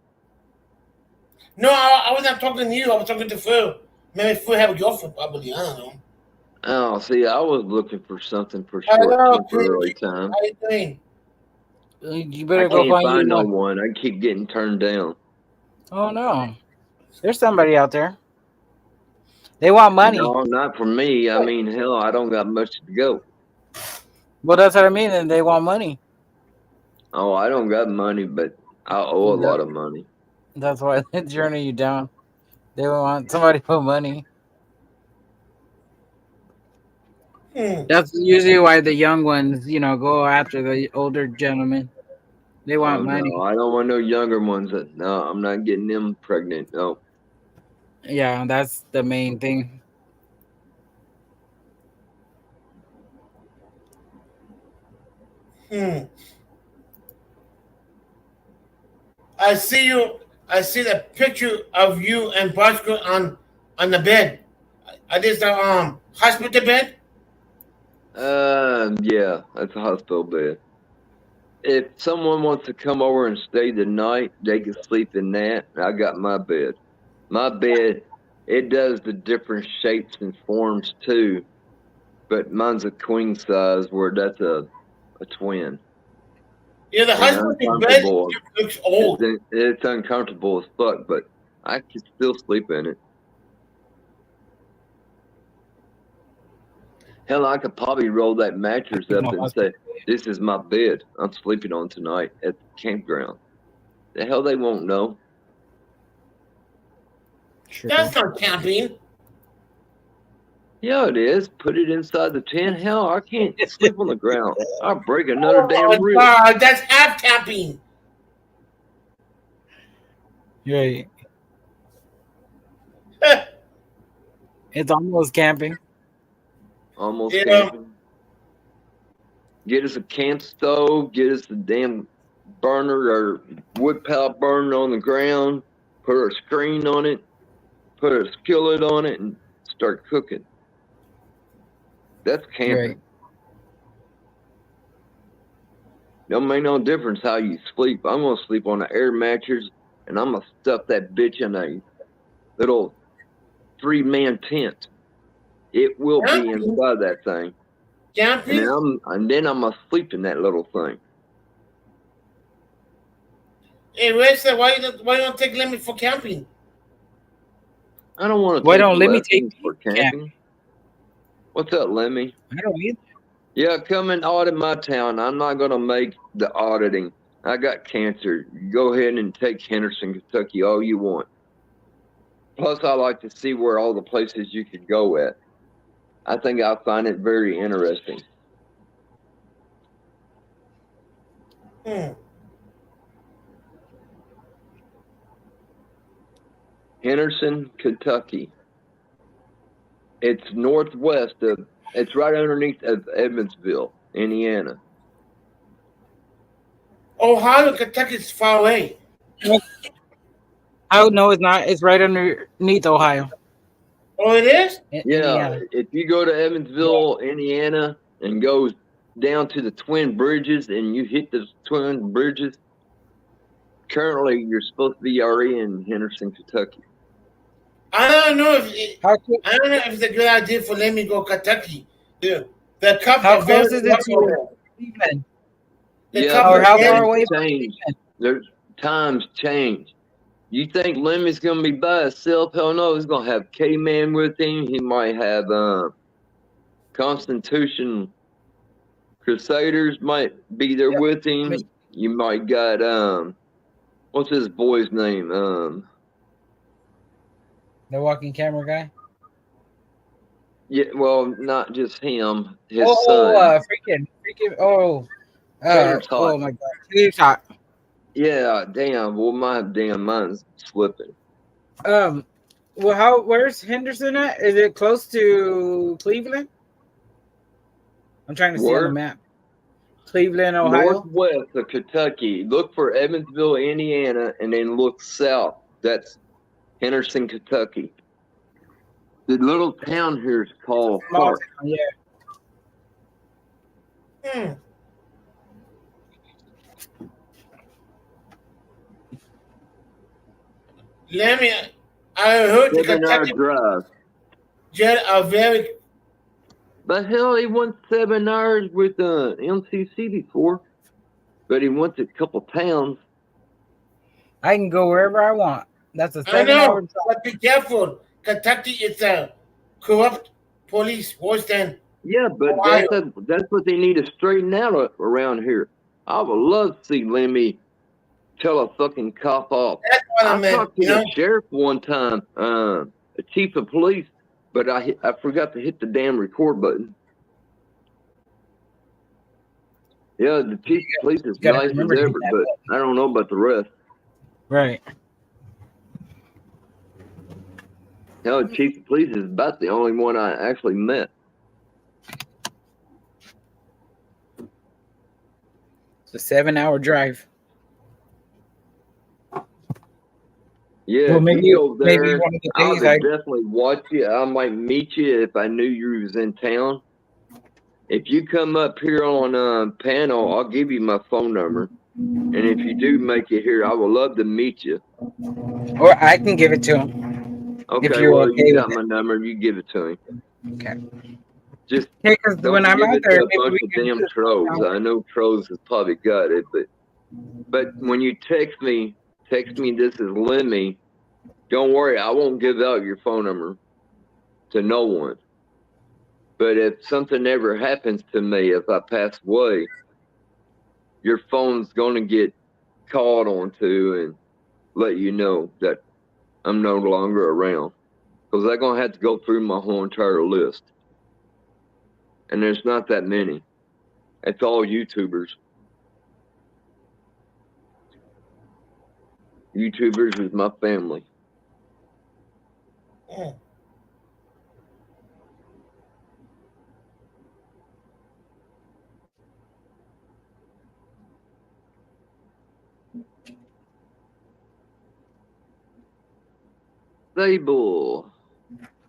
No, I was not talking to you. I was talking to Phil. Maybe Phil have a girlfriend, probably. I don't know. Oh, see, I was looking for something for short temporary time. How you doing? You better go find no one. I keep getting turned down. Oh no, there's somebody out there. They want money. No, not for me. I mean, hell, I don't got much to go. Well, that's what I mean. And they want money. Oh, I don't got money, but I owe a lot of money. That's why they journey you down. They want somebody for money. That's usually why the young ones, go after the older gentlemen. They want money. No, I don't want no younger ones. No, I'm not getting them pregnant. No. Yeah, that's the main thing. I see you. I see the picture of you and Bosco on the bed. Are this the hospital bed? Yeah, that's a hospital bed. If someone wants to come over and stay the night, they can sleep in that. I got my bed. My bed, it does the different shapes and forms too, but mine's a queen size where that's a twin. Yeah, the hospital bed looks old. It's uncomfortable as fuck, but I can still sleep in it. Hell, I could probably roll that mattress up and say, "This is my bed. I'm sleeping on tonight at the campground." The hell, they won't know. Sure. That's not camping. Yeah, it is. Put it inside the tent. Hell, I can't sleep on the ground. I'll break another damn rib. That's half camping. Right. It's almost camping. Almost camping. Get us a camp stove. Get us a damn burner or wood pallet burner on the ground. Put a screen on it. Put a skillet on it and start cooking. That's camping. Right. Don't make no difference how you sleep. I'm gonna sleep on an air mattress, and I'm gonna stuff that bitch in a little 3-man tent. It will be inside that thing. Camping? And then I'm gonna sleep in that little thing. Hey, Reza, why you don't take Lemmy for camping? I don't want to. Why don't Lemmy take for camping? What's up, Lemmy? I don't either. Yeah, come and audit my town. I'm not gonna make the auditing. I got cancer. Go ahead and take Henderson, Kentucky, all you want. Plus, I like to see where all the places you could go at. I think I'll find it very interesting. Henderson, Kentucky. It's northwest of, it's right underneath of Evansville, Indiana. Ohio, Kentucky is far away. Oh, no, it's not. It's right underneath Ohio. Oh, it is? Yeah, Indiana. if you go to Evansville, Indiana, and go down to the Twin Bridges, and you hit the Twin Bridges, currently you're supposed to be already in Henderson, Kentucky. I don't know if it's a good idea for let me go Kentucky. The cup. How close is it to Cleveland? Yeah, how far away? There's times change. You think Lemmy's gonna be by himself? Hell no, he's gonna have K-Man with him. He might have Constitution Crusaders might be there with him. You might got what's his boy's name? The walking camera guy? Yeah, well, not just him, his son. Oh my God. TikTok. Yeah, damn. Well, my damn mind's slipping. Well, where's Henderson at? Is it close to Cleveland? I'm trying to see on the map. Cleveland, Ohio? Northwest of Kentucky. Look for Evansville, Indiana, and then look south. That's Henderson, Kentucky. The little town here is called Hart. Yeah. Let me. I heard the Kentucky drive. Jet are very. But hell, he won 7 hours with MCC before, but he went to a couple towns. I can go wherever I want. That's a 7 hour drive. But be careful. Kentucky is a corrupt police worse than. Yeah, but that's what they need to straighten out around here. I would love to see Lemmy tell a fucking cop off. That's what I meant. talked to the sheriff one time, the chief of police, but I forgot to hit the damn record button. Yeah, the chief of police is nice as ever, but I don't know about the rest. Right. Hell, the chief of police is about the only one I actually met. It's a 7-hour drive. Yeah, well, if maybe, you go there, maybe one of the I days would definitely watch you. I might meet you if I knew you was in town. If you come up here on panel, I'll give you my phone number. And if you do make it here, I would love to meet you. Or I can give it to him. Okay, well, you got my number. You give it to him. Okay. Just because don't when I'm give out it there, to a bunch of damn trolls. I know trolls has probably got it, but when you text me this is Lemmy. Don't worry, I won't give out your phone number to no one. But if something ever happens to me, if I pass away, your phone's gonna get called onto and let you know that I'm no longer around. Because they're gonna have to go through my whole entire list. And there's not that many. It's all YouTubers. YouTubers is my family. Yeah. Sable.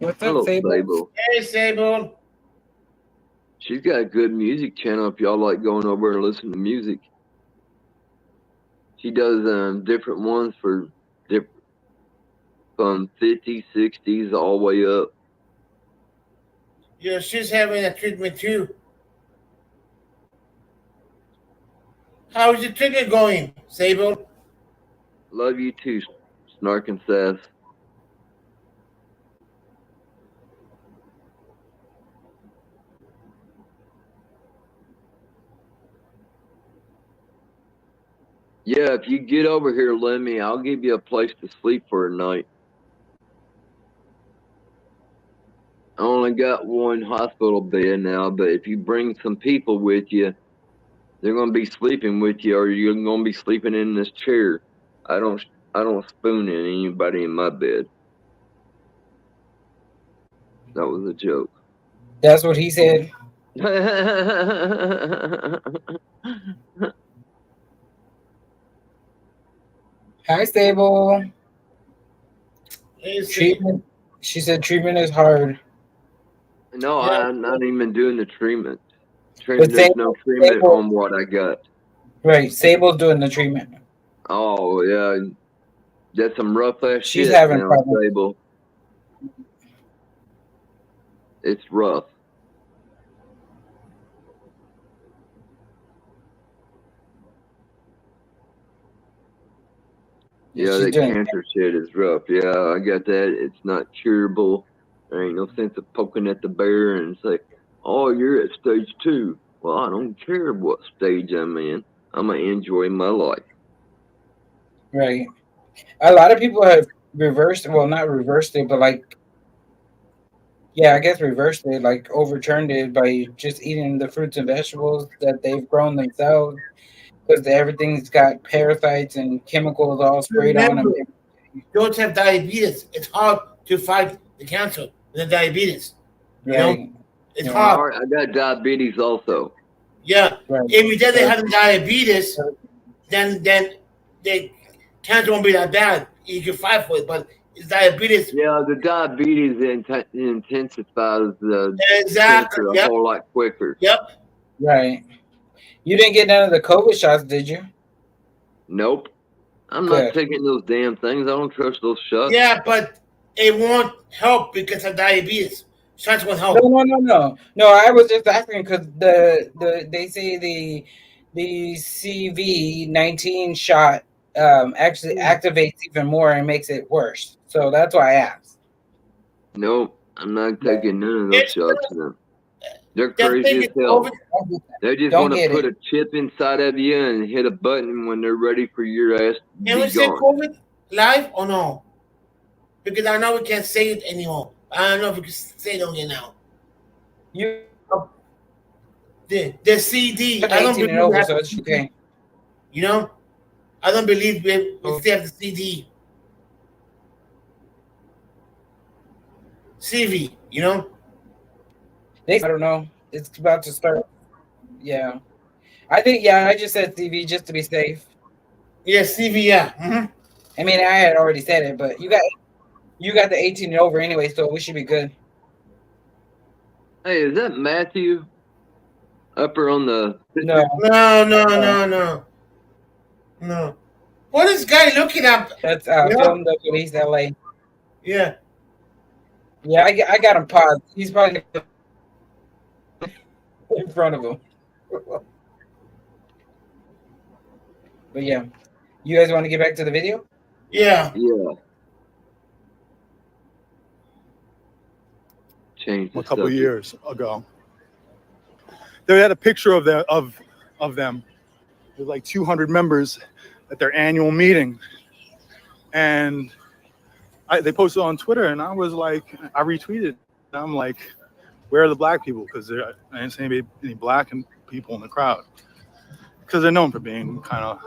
What's Hello, up, Sable? Sable. Hey, Sable. She's got a good music channel if y'all like going over and listen to music. She does different ones for from 50s, 60s, all the way up. Yeah, she's having a treatment too. How is your treatment going, Sable? Love you too, Snark and Sass. Yeah, if you get over here, Lemmy, I'll give you a place to sleep for a night. I only got one hospital bed now, but if you bring some people with you, they're gonna be sleeping with you, or you're gonna be sleeping in this chair. I don't spoon in anybody in my bed. That was a joke. That's what he said. Hi, Stable. Hey, treatment. She said treatment is hard. No, Yeah. I'm not even doing the treatment. But There's no treatment on what I got. Right, Sable's doing the treatment. Oh yeah, that's some rough ass She's shit having now, problems. Sable. It's rough. Yeah, that cancer shit is rough. Yeah, I got that. It's not curable. There ain't no sense of poking at the bear and say, "Oh, you're at stage 2." Well, I don't care what stage I'm in. I'm gonna enjoy my life. Right. A lot of people have reversed. Well, not reversed it, but like, yeah, I guess reversed it. Like overturned it by just eating the fruits and vegetables that they've grown themselves, because everything's got parasites and chemicals all sprayed on them. Don't have diabetes. It's hard to fight the cancer with the diabetes. You know, it's hard. I got diabetes also. Yeah, if you did have diabetes, then the cancer won't be that bad. You can fight for it, but it's diabetes. Yeah, the diabetes intensifies the cancer a whole lot quicker. Yep. Right. You didn't get none of the COVID shots, did you? Nope. I'm not taking those damn things. I don't trust those shots. Yeah, but it won't help because of diabetes. Shots won't help. No. I was just asking because they say the CV-19 shot actually activates even more and makes it worse. So that's why I asked. Nope, I'm not taking none of those shots now. They're crazy as hell. They just want to put a chip inside of you and hit a button when they're ready for your ass to Can we be say gone. COVID live or no? Because I know we can't say it anymore. I don't know if we can say it again now. The CD. I don't believe over, so it's okay. You know, I don't believe we still have the CD. CV, you know. I don't know. It's about to start. Yeah, I think. Yeah, I just said CV just to be safe. Yeah, CV. Yeah. I mean, I had already said it, but you got the 18 and over anyway, so we should be good. Hey, is that Matthew? Upper on the No. What is guy looking up? That's Film the Police LA. Yeah. Yeah, I got him paused. He's probably in front of him. But yeah, you guys want to get back to the video? Yeah. Yeah. Changed a couple of years ago. They had a picture of them. There's like 200 members at their annual meeting, and they posted on Twitter, and I was like, I retweeted. And I'm like, where are the black people? Because I didn't see any black people in the crowd, because they're known for being kind of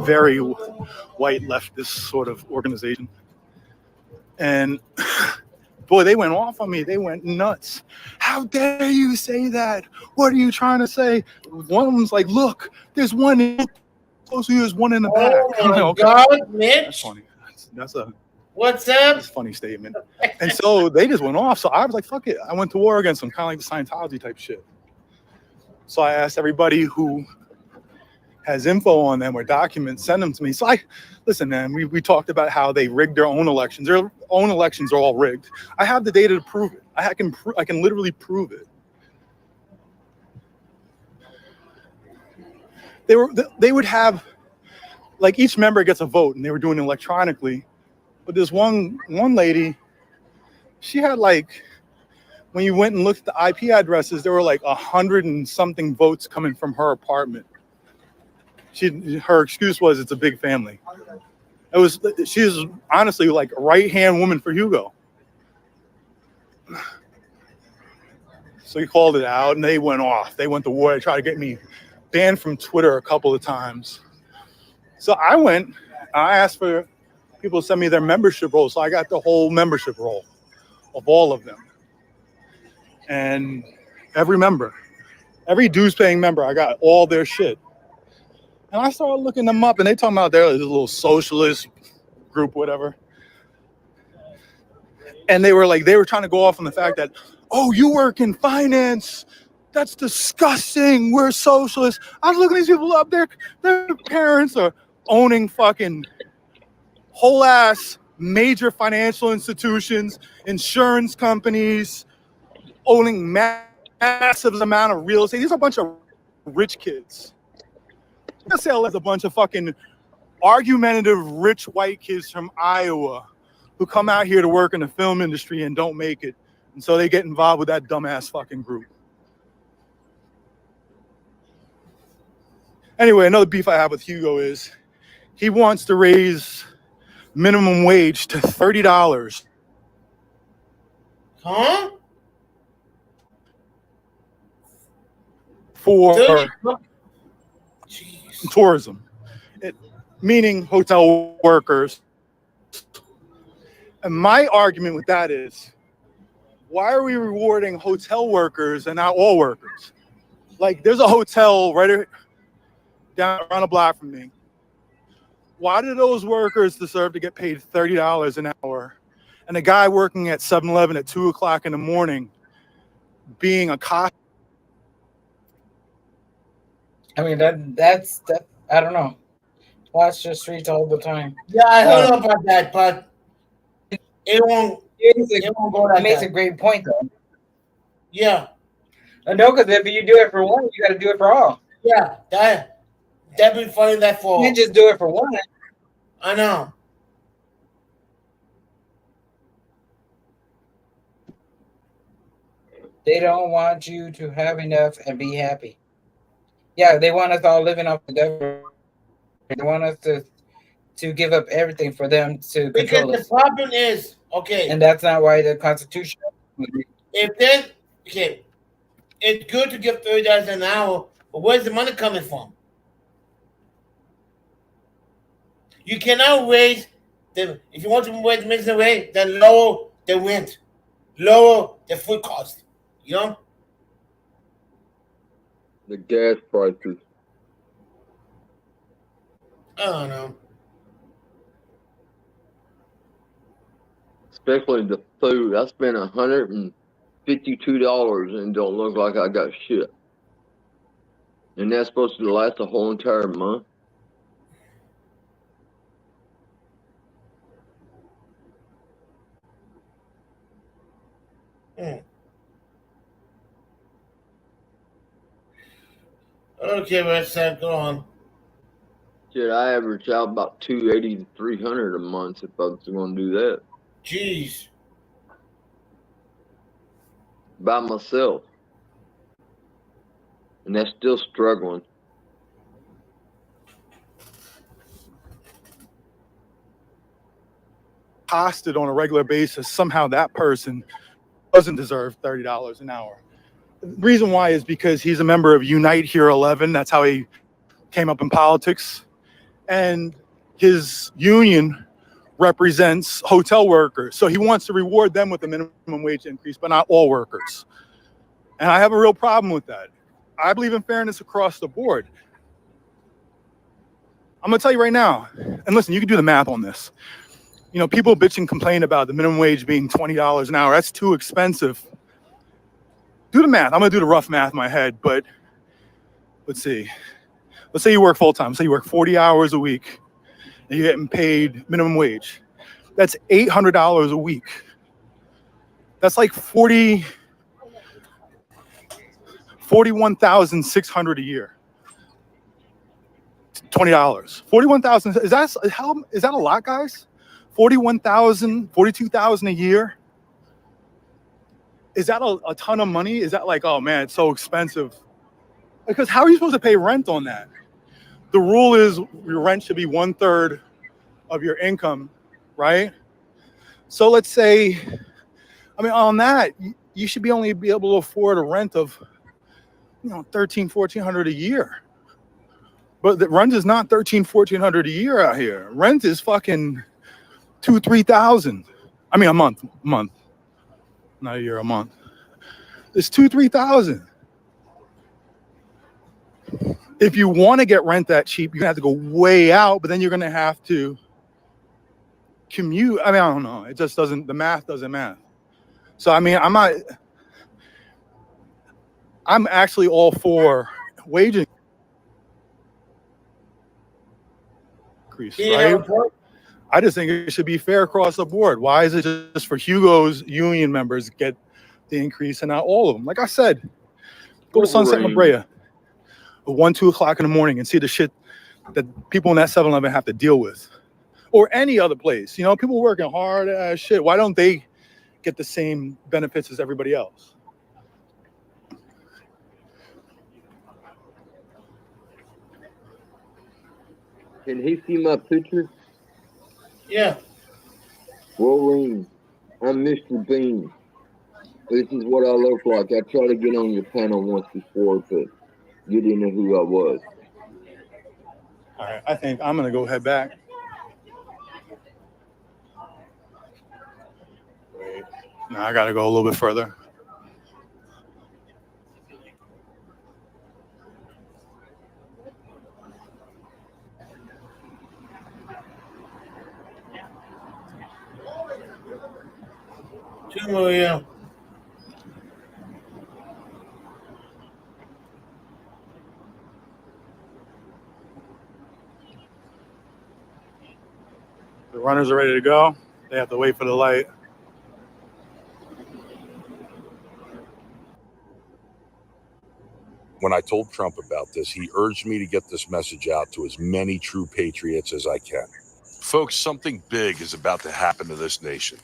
very white leftist sort of organization. And boy, they went off on me. They went nuts. How dare you say that? What are you trying to say? One of them's like, look, there's one close to you, there's one in the back. Oh my God, Mitch. That's funny. That's a what's up? That's a funny statement. And so they just went off. So I was like, fuck it. I went to war against them, kind of like the Scientology type shit. So I asked everybody who has info on them or documents, send them to me. So listen, man, we talked about how they rigged their own elections. Their own elections are all rigged. I have the data to prove it. I can literally prove it. They would have, like, each member gets a vote, and they were doing it electronically. But this one lady, she had, like, when you went and looked at the IP addresses, there were like 100 and something votes coming from her apartment. Her excuse was it's a big family. She was honestly like a right-hand woman for Hugo. So he called it out, and they went off. They went to war. They tried to get me banned from Twitter a couple of times. So I asked for people to send me their membership roll. So I got the whole membership roll of all of them. And every dues-paying member, I got all their shit. And I started looking them up, and they talking about they're this little socialist group, whatever. And they were trying to go off on the fact that, oh, you work in finance. That's disgusting. We're socialists. I was looking at these people up there. Their parents are owning fucking whole ass major financial institutions, insurance companies, owning massive amount of real estate. These are a bunch of rich kids. There's a bunch of fucking argumentative rich white kids from Iowa who come out here to work in the film industry and don't make it. And so they get involved with that dumbass fucking group. Anyway, another beef I have with Hugo is he wants to raise minimum wage to $30. Huh? For tourism, meaning hotel workers. And my argument with that is, why are we rewarding hotel workers and not all workers? Like, there's a hotel right down around the block from me. Why do those workers deserve to get paid $30 an hour? And a guy working at 7-Eleven at 2 o'clock in the morning being a cop. I mean, that's I don't know. Watch the streets all the time. Yeah, I heard about that, but it won't go like that. It makes a great point, though. Yeah. I know, because if you do it for one, you got to do it for all. Yeah, that'd be funny. That for you can't just do it for one. I know. They don't want you to have enough and be happy. Yeah, they want us all living off the government. They want us to give up everything for them to control us. Because the problem is, okay. And that's not why the Constitution. If Okay, it's good to give $30 an hour, but where's the money coming from? You cannot raise the, if you want to raise the minimum wage, then lower the rent, lower the food cost. You know? The gas prices. I don't know. Especially the food. I spent $152 and don't look like I got shit. And that's supposed to last a whole entire month. Okay, Red Sam, go on. Shit, I average out about $280 to $300 a month if I was going to do that. Jeez. By myself. And that's still struggling. Costed on a regular basis, somehow that person doesn't deserve $30 an hour. The reason why is because he's a member of Unite Here 11. That's how he came up in politics. And his union represents hotel workers. So he wants to reward them with a minimum wage increase, but not all workers. And I have a real problem with that. I believe in fairness across the board. I'm gonna tell you right now, and listen, you can do the math on this. You know, people bitch and complain about the minimum wage being $20 an hour. That's too expensive. Do the math. I'm gonna do the rough math in my head, but let's see. Let's say you work full time. Say you work 40 hours a week and you're getting paid minimum wage. That's $800 a week. That's like $41,600 a year. $20. 41,000. Is that a lot, guys? 41,000, 42,000 a year. Is that a ton of money? Is that like, oh man, it's so expensive? Because how are you supposed to pay rent on that? The rule is your rent should be 1/3 of your income, right? So let's say, I mean, on that, you should only be able to afford a rent of, you know, $1,300, $1,400 a year. But the rent is not $1,300, $1,400 a year out here. Rent is fucking $2,000, $3,000. I mean, a month, not a year, a month. It's $2,000, $3,000. If you want to get rent that cheap, you're gonna have to go way out, but then you're gonna have to commute. I mean, I don't know. It just doesn't. The math doesn't math. So I mean, I'm actually all for wage increase, right? I just think it should be fair across the board. Why is it just for Hugo's union members get the increase and not all of them? Like I said, go to Sunset La Brea at 1, 2 o'clock in the morning and see the shit that people in that 7-Eleven have to deal with, or any other place. You know, people working hard as shit. Why don't they get the same benefits as everybody else? Can he see my picture? Yeah. Rolling. I'm Mr. Bean. This is what I look like. I tried to get on your panel once before, but you didn't know who I was. All right, I think I'm gonna go head back. Wait, now I gotta go a little bit further. Two more, yeah. The runners are ready to go. They have to wait for the light. When I told Trump about this, he urged me to get this message out to as many true patriots as I can. Folks, something big is about to happen to this nation.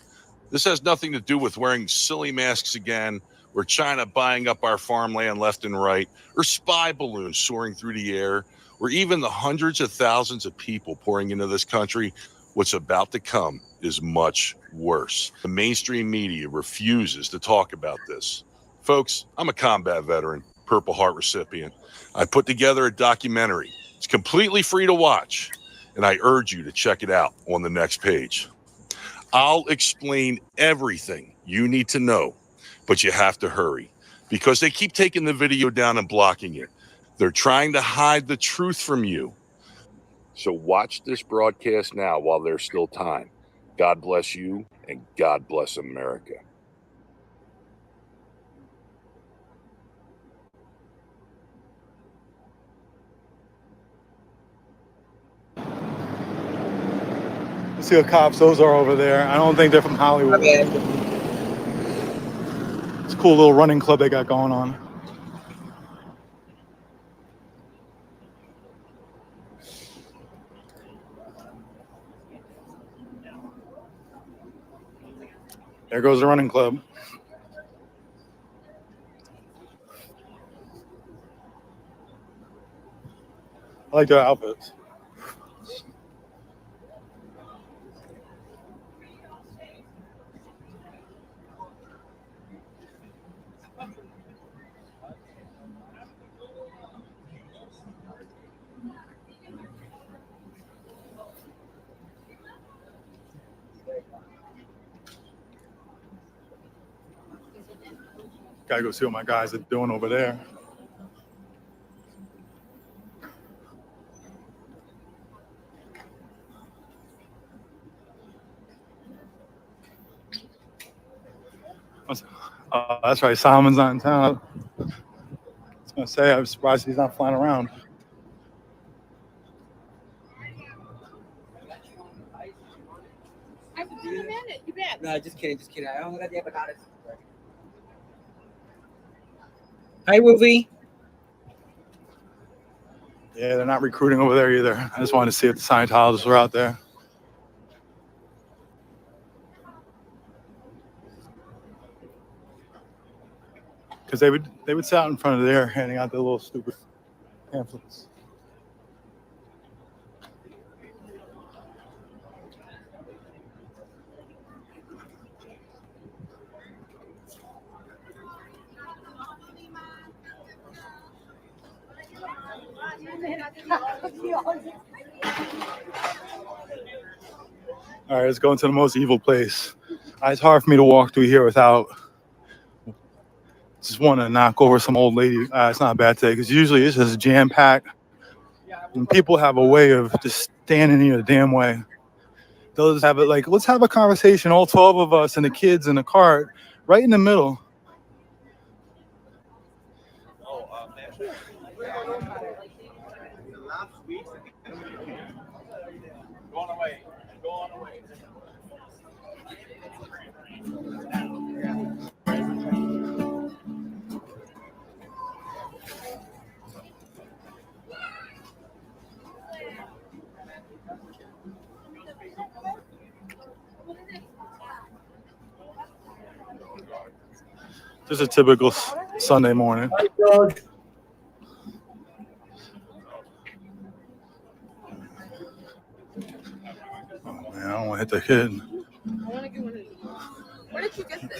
This has nothing to do with wearing silly masks again, or China buying up our farmland left and right, or spy balloons soaring through the air, or even the hundreds of thousands of people pouring into this country. What's about to come is much worse. The mainstream media refuses to talk about this. Folks, I'm a combat veteran, Purple Heart recipient. I put together a documentary. It's completely free to watch, and I urge you to check it out on the next page. I'll explain everything you need to know, but you have to hurry because they keep taking the video down and blocking it. They're trying to hide the truth from you. So watch this broadcast now while there's still time. God bless you, and God bless America. Let's see what cops those are over there. I don't think they're from Hollywood. It's a cool little running club they got going on. There goes the running club. I like their outfits. Gotta go see what my guys are doing over there. That's right, Solomon's not in town. I was gonna say, I'm surprised he's not flying around. No, just kidding, just kidding. I only got the avocados. Hi, Wolfie. Yeah, they're not recruiting over there either. I just wanted to see if the Scientologists were out there. Because they would sit out in front of there handing out their little stupid pamphlets. All right, let's go into the most evil place. It's hard for me to walk through here without just want to knock over some old lady. It's not a bad day because usually it's just jam-packed. And people have a way of just standing in the damn way. They'll just have it like, let's have a conversation, all 12 of us and the kids in the cart, right in the middle. Just a typical Sunday morning. Oh, man, I don't want to hit the kid.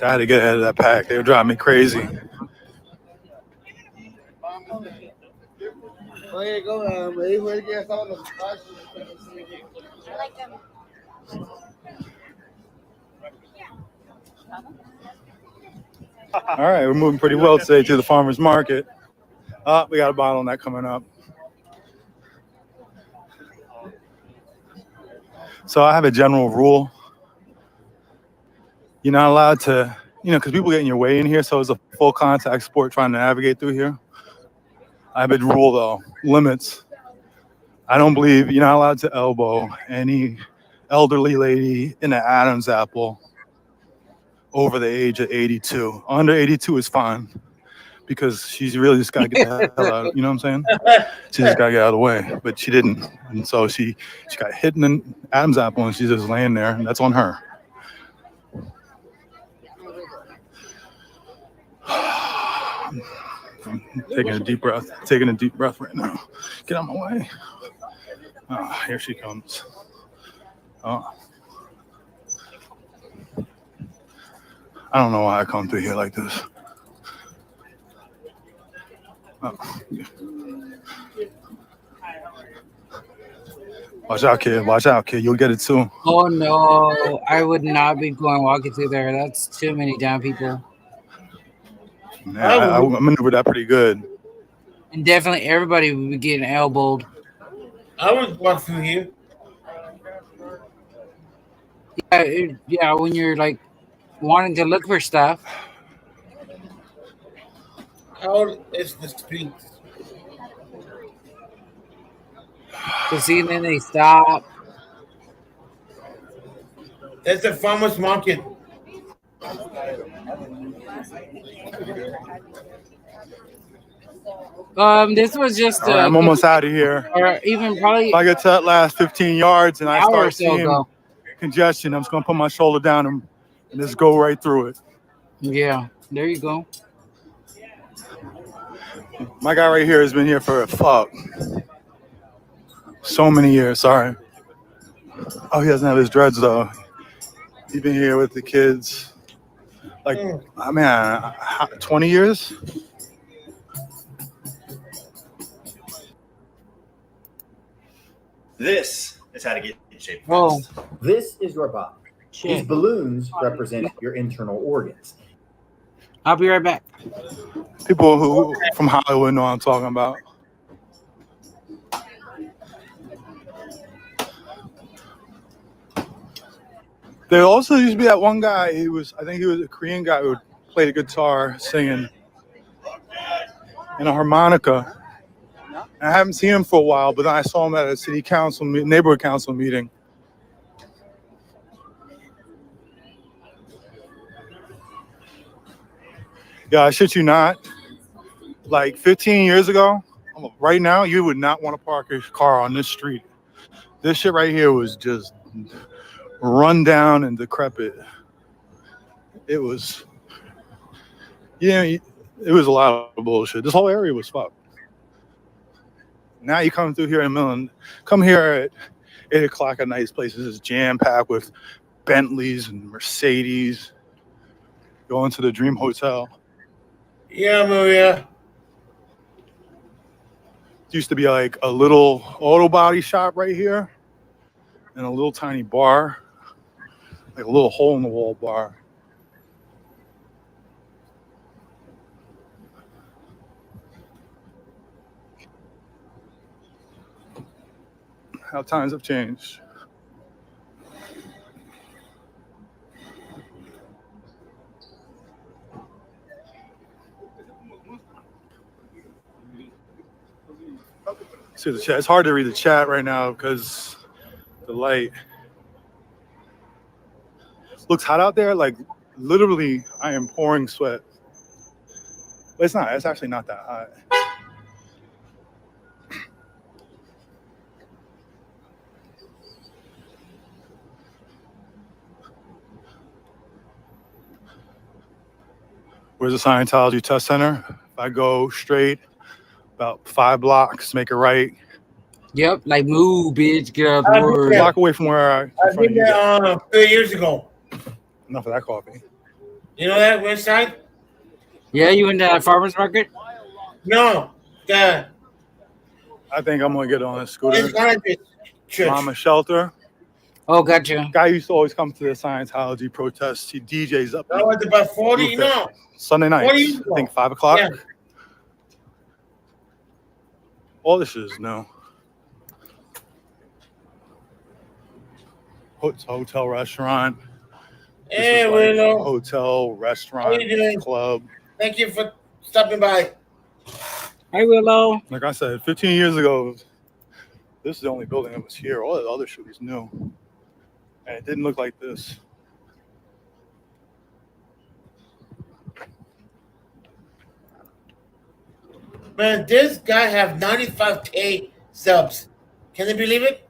I had to get ahead of that pack. They were driving me crazy. All right, we're moving pretty well today to the farmer's market. We got a bottleneck coming up. So I have a general rule. You're not allowed to, because people get in your way in here, so it's a full contact sport trying to navigate through here. I have a rule, though, limits. I don't believe you're not allowed to elbow any elderly lady in the Adam's apple over the age of 82. Under 82 is fine because she's really just got to get the hell out. You know what I'm saying? She just got to get out of the way, but she didn't. And so she got hit in the Adam's apple and she's just laying there, and that's on her. I'm taking a deep breath right now. Get out of my way. Here she comes. I don't know why I come through here like this. Watch out, kid. Watch out, kid. You'll get it too. Oh no, I would not be going walking through there. That's too many damn people. Yeah, I maneuvered that pretty good. And definitely everybody would be getting elbowed. I would walk through here. Yeah, when you're like wanting to look for stuff. How is the streets? So see, and then they stop. That's the farmer's market. This was just. All right, I'm almost out of here. Or even probably. If I get to that last 15 yards and I start seeing ago. congestion, I'm just gonna put my shoulder down and just go right through it. Yeah, there you go. My guy right here has been here for so many years. Sorry. Oh, he doesn't have his dreads though. He's been here with the kids, like, I mean, 20 years. This is how to get in shape. Oh, this is your body. These balloons represent your internal organs. I'll be right back. People who from Hollywood know what I'm talking about. There also used to be that one guy. I think he was a Korean guy who played a guitar, singing, and a harmonica. I haven't seen him for a while, but then I saw him at a city council, neighborhood council meeting. Yeah, I shit you not. Like 15 years ago, right now, you would not want to park your car on this street. This shit right here was just run down and decrepit. It was, it was a lot of bullshit. This whole area was fucked. Now you come through here in Millen, come here at 8 o'clock at night, this place is jam packed with Bentleys and Mercedes. Going to the Dream Hotel. Yeah, Maria. It used to be like a little auto body shop right here and a little tiny bar, like a little hole in the wall bar. How times have changed. See the chat. It's hard to read the chat right now because the light. Looks hot out there. Like literally, I am pouring sweat. But it's not. It's actually not that hot. Where's the Scientology Test Center? If I go straight about 5 blocks, make a right. Yep, like move, bitch, get out the word. Block away from where I did that 3 years ago. Enough of that coffee. You know that west side? Yeah, you went to that farmer's market? No. I think I'm gonna get on a scooter. It's gonna be church. Mama Shelter. Oh, gotcha. Guy used to always come to the Scientology protests. He DJs up. That was about 40, no. Sunday nights. I think 5 o'clock. Yeah. All this is new. Hotel, restaurant. Hey, Willow. Hotel, restaurant, club. Thank you for stopping by. Hi, Willow. Like I said, 15 years ago, this is the only building that was here. All the other shit was new. And it didn't look like this. Man, this guy have 95K subs. Can you believe it?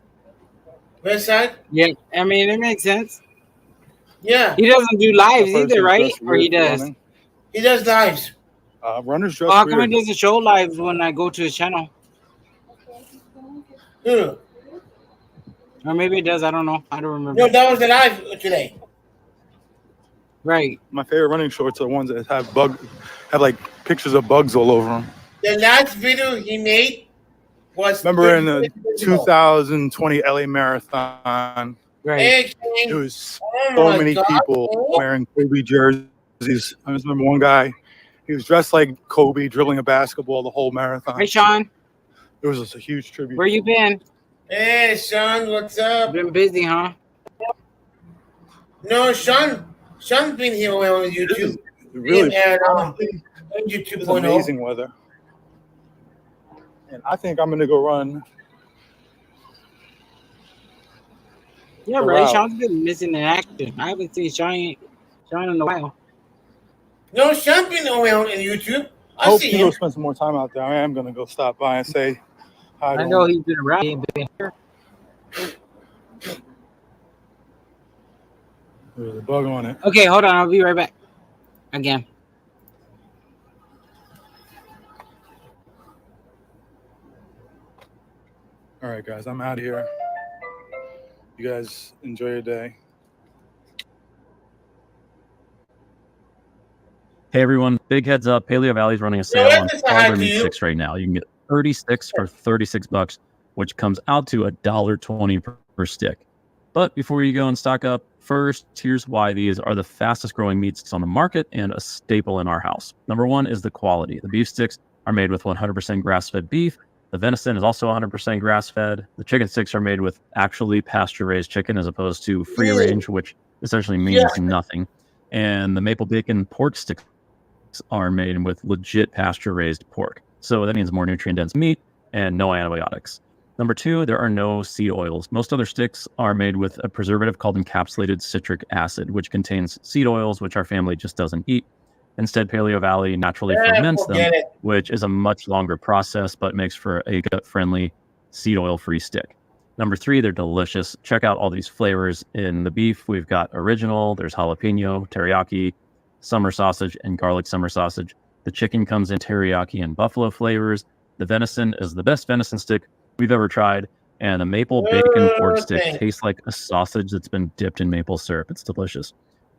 West side? Yeah, I mean, it makes sense. Yeah. He doesn't do lives either, right? Or he does? Running. He does lives. Runners dress How come weird. he doesn't show lives when I go to his channel? Or maybe it does. I don't know. I don't remember. No, that was the live today. Right. My favorite running shorts are ones that have like pictures of bugs all over them. The last video he made was. Remember in the 2020 LA Marathon? Right. It was so many people wearing Kobe jerseys. I just remember one guy. He was dressed like Kobe, dribbling a basketball the whole marathon. Hey, Sean. It was just a huge tribute. Where you been? Hey, Sean, what's up? Been busy, huh? No, Sean's been here on YouTube. Really, YouTube it's amazing weather. And I think I'm going to go run. Yeah, right. Sean's been missing in action. I haven't seen Sean in a while. No, Sean's been around in YouTube. I hope he'll spend some more time out there. I am going to go stop by and say hi to him. I know he's been around. He ain't been here. There's a bug on it. Okay, hold on. I'll be right back. Again. All right, guys, I'm out of here. You guys enjoy your day. Hey everyone, big heads up. Paleo Valley is running a sale on all their meat sticks right now. You can get 36 for $36, which comes out to $1.20 per stick. But before you go and stock up, first, here's why these are the fastest growing meat sticks on the market and a staple in our house. Number one is the quality. The beef sticks are made with 100% grass-fed beef. The venison is also 100% grass-fed. The chicken sticks are made with actually pasture-raised chicken as opposed to free-range, which essentially means nothing. And the maple bacon pork sticks are made with legit pasture-raised pork. So that means more nutrient-dense meat and no antibiotics. Number two, there are no seed oils. Most other sticks are made with a preservative called encapsulated citric acid, which contains seed oils, which our family just doesn't eat. Instead, Paleo Valley naturally ferments them, which is a much longer process, but makes for a gut-friendly, seed oil-free stick. Number three, they're delicious. Check out all these flavors in the beef. We've got original, there's jalapeno, teriyaki, summer sausage, and garlic summer sausage. The chicken comes in teriyaki and buffalo flavors. The venison is the best venison stick we've ever tried. And the maple bacon pork stick tastes like a sausage that's been dipped in maple syrup. It's delicious.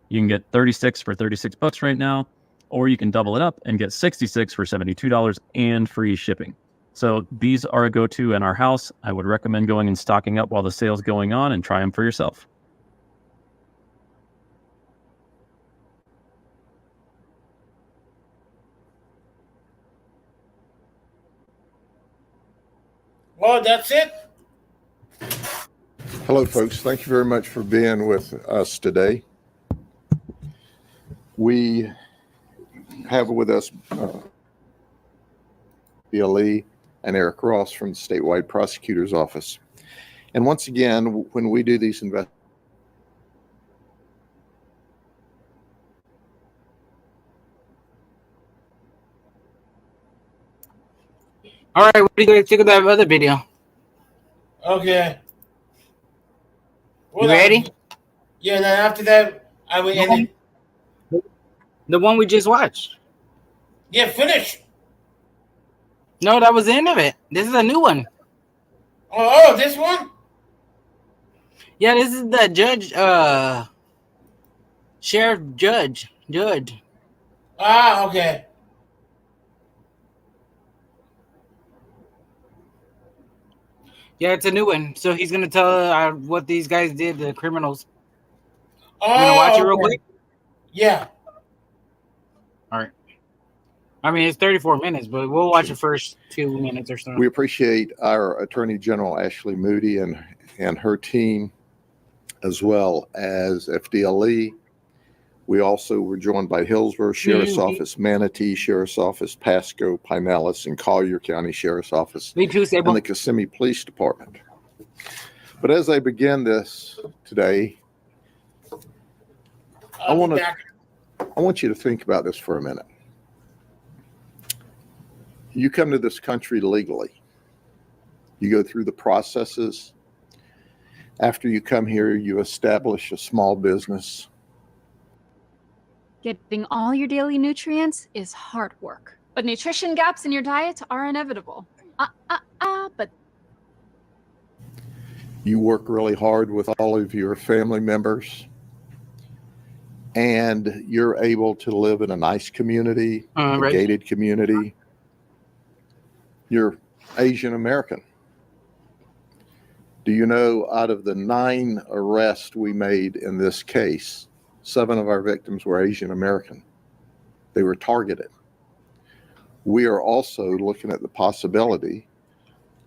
You can get 36 for $36 right now, or you can double it up and get 66 for $72 and free shipping. So these are a go-to in our house. I would recommend going and stocking up while the sale's going on and try them for yourself. Well, that's it. Hello, folks. Thank you very much for being with us today. We have with us Bill Lee and Eric Ross from the Statewide Prosecutor's Office. And once again, when we do these investigations, All right, what do you guys think of that other video? Okay. You ready? Yeah, then after that, I will end it. The one we just watched. Yeah, finish. No, that was the end of it. This is a new one. Oh, this one? Yeah, this is the judge, sheriff judge. Ah, okay. Yeah, it's a new one. So he's gonna tell what these guys did, the criminals. Oh, you gonna watch it real quick? Yeah. All right. I mean, it's 34 minutes, but we'll watch the first 2 minutes or so. we appreciate our Attorney General Ashley Moody and her team, as well as FDLE. We also were joined by Hillsborough Sheriff's Office, Manatee Sheriff's Office, Pasco, Pinellas, and Collier County Sheriff's Office, Me too, Sable. and the Kissimmee Police Department. But as I begin this today, I want you to think about this for a minute. You come to this country legally. You go through the processes. After you come here, you establish a small business. Getting all your daily nutrients is hard work, but nutrition gaps in your diet are inevitable. But You work really hard with all of your family members, and you're able to live in a nice community, a gated community, you're Asian American. Do you know out of the 9 arrests we made in this case, 7 of our victims were Asian American? They were targeted. We are also looking at the possibility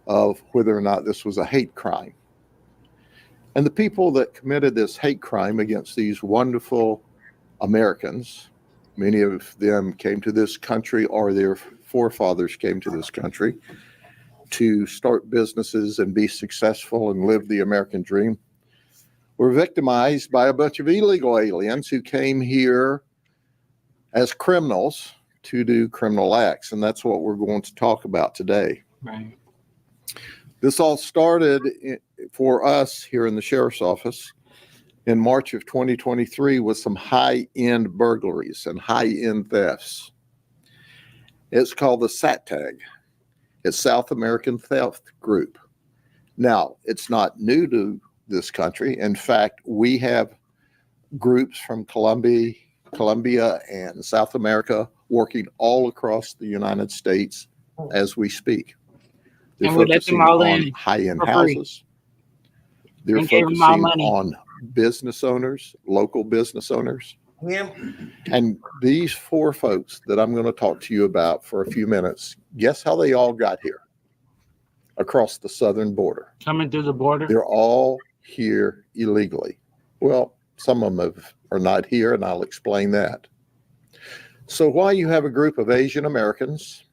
of whether or not this was a hate crime. And the people that committed this hate crime against these wonderful Americans, many of them came to this country or their forefathers came to this country to start businesses and be successful and live the American dream, were victimized by a bunch of illegal aliens who came here as criminals to do criminal acts. And that's what we're going to talk about today. Right. This all started for us here in the sheriff's office in March of 2023 with some high-end burglaries and high-end thefts. It's called the SATTAG. It's South American Theft Group. Now, it's not new to this country. In fact, we have groups from Colombia and South America working all across the United States as we speak. They're focusing on high-end houses. They're focusing on business owners, local business owners. Yeah. And these 4 folks that I'm going to talk to you about for a few minutes, guess how they all got here across the southern border? Coming through the border? They're all here illegally. Well, some of them are not here, and I'll explain that. So while you have a group of Asian Americans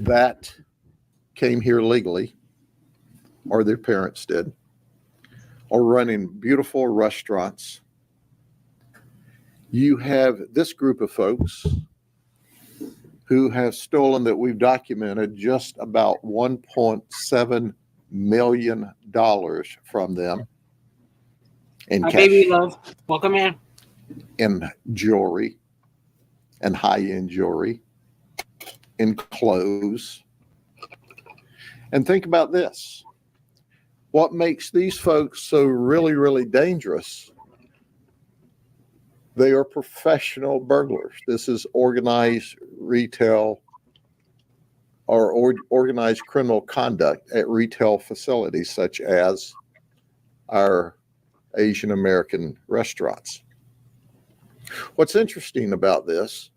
that came here legally, or their parents did, or running beautiful restaurants, you have this group of folks who have stolen, that we've documented, just about $1.7 million from them in My cash, baby love, welcome in. in jewelry and high-end jewelry, in clothes. And think about this. What makes these folks so really, really dangerous? They are professional burglars. This is organized retail or organized criminal conduct at retail facilities such as our Asian American restaurants. What's interesting about this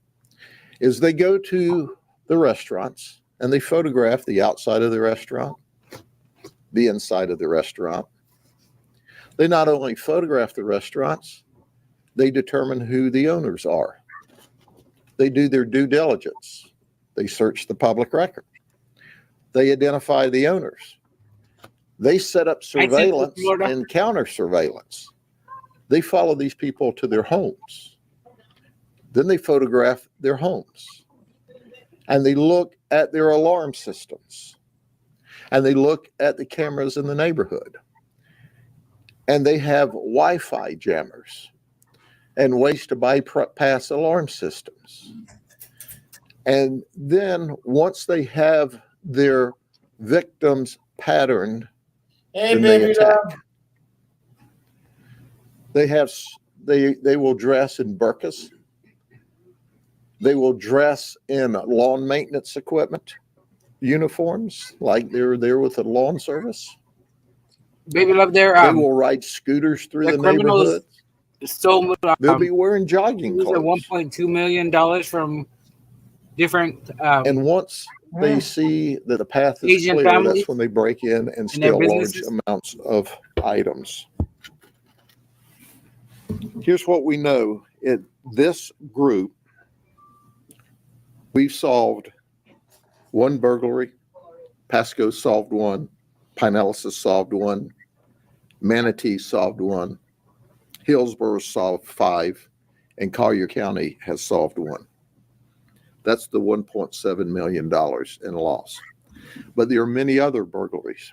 is they go to the restaurants and they photograph the outside of the restaurant, the inside of the restaurant. They not only photograph the restaurants, they determine who the owners are. They do their due diligence. They search the public record. They identify the owners. They set up surveillance and counter surveillance. They follow these people to their homes. Then they photograph their homes. And they look at their alarm systems. And they look at the cameras in the neighborhood. And they have Wi-Fi jammers and ways to bypass alarm systems. And then once they have their victims patterned, then they attack. They will dress in burqas. They will dress in lawn maintenance equipment, uniforms, like they're there with the lawn service. Baby love, they will ride scooters through the neighborhood. So they'll be wearing jogging clothes. $1.2 million from different. And once they see that the path is Asian clear, families, that's when they break in and steal large amounts of items. Here's what we know. This group, we've solved 1 burglary. Pasco solved 1. Pinellas has solved 1. Manatee solved 1. Hillsborough solved 5. And Collier County has solved 1. That's the $1.7 million in loss. But there are many other burglaries.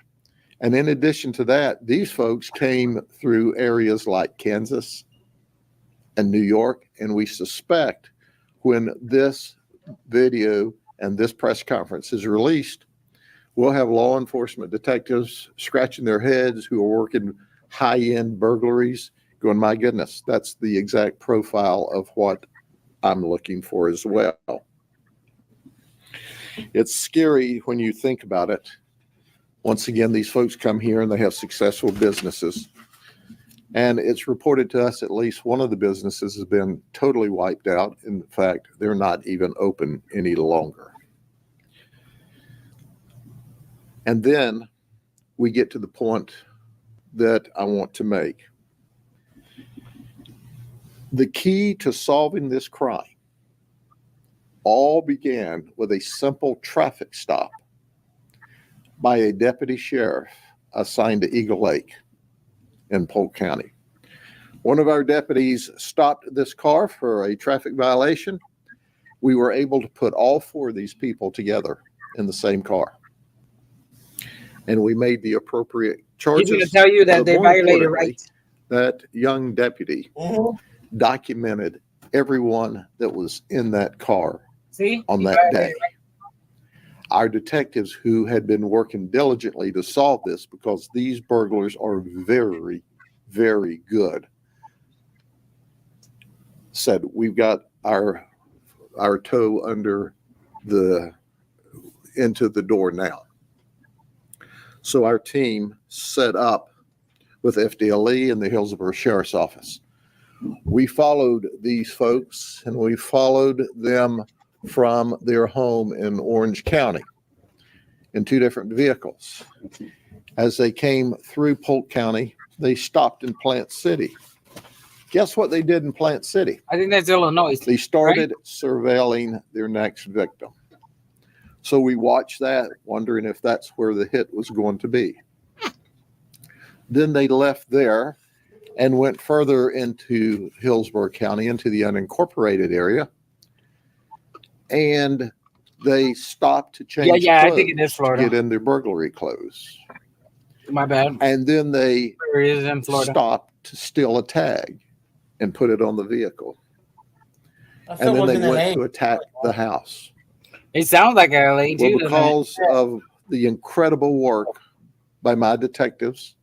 And in addition to that, these folks came through areas like Kansas and New York. And we suspect when this video and this press conference is released, we'll have law enforcement detectives scratching their heads who are working high-end burglaries, going, my goodness, that's the exact profile of what I'm looking for as well. It's scary when you think about it. Once again, these folks come here and they have successful businesses. And it's reported to us at least one of the businesses has been totally wiped out. In fact, they're not even open any longer. And then we get to the point that I want to make. The key to solving this crime all began with a simple traffic stop by a deputy sheriff assigned to Eagle Lake in Polk County. One of our deputies stopped this car for a traffic violation. We were able to put all four of these people together in the same car. And we made the appropriate charges. He's going to tell you that they violated rights. That young deputy documented everyone that was in that car on that day. Our detectives, who had been working diligently to solve this because these burglars are very, very good, said, we've got our toe into the door now. So our team set up with FDLE and the Hillsborough Sheriff's Office. We followed these folks, and we followed them from their home in Orange County in two different vehicles. As they came through Polk County, they stopped in Plant City. Guess what they did in Plant City? I think that's Illinois. They started surveilling their next victim. So we watched that, wondering if that's where the hit was going to be. Then they left there and went further into Hillsborough County, into the unincorporated area. And they stopped to change clothes, I think it is Florida. to get in their burglary clothes. My bad. And then they It is in Florida. stopped to steal a tag and put it on the vehicle. And then they went to attack the house. It sounds like LA too. Well, because of the incredible work by my detectives,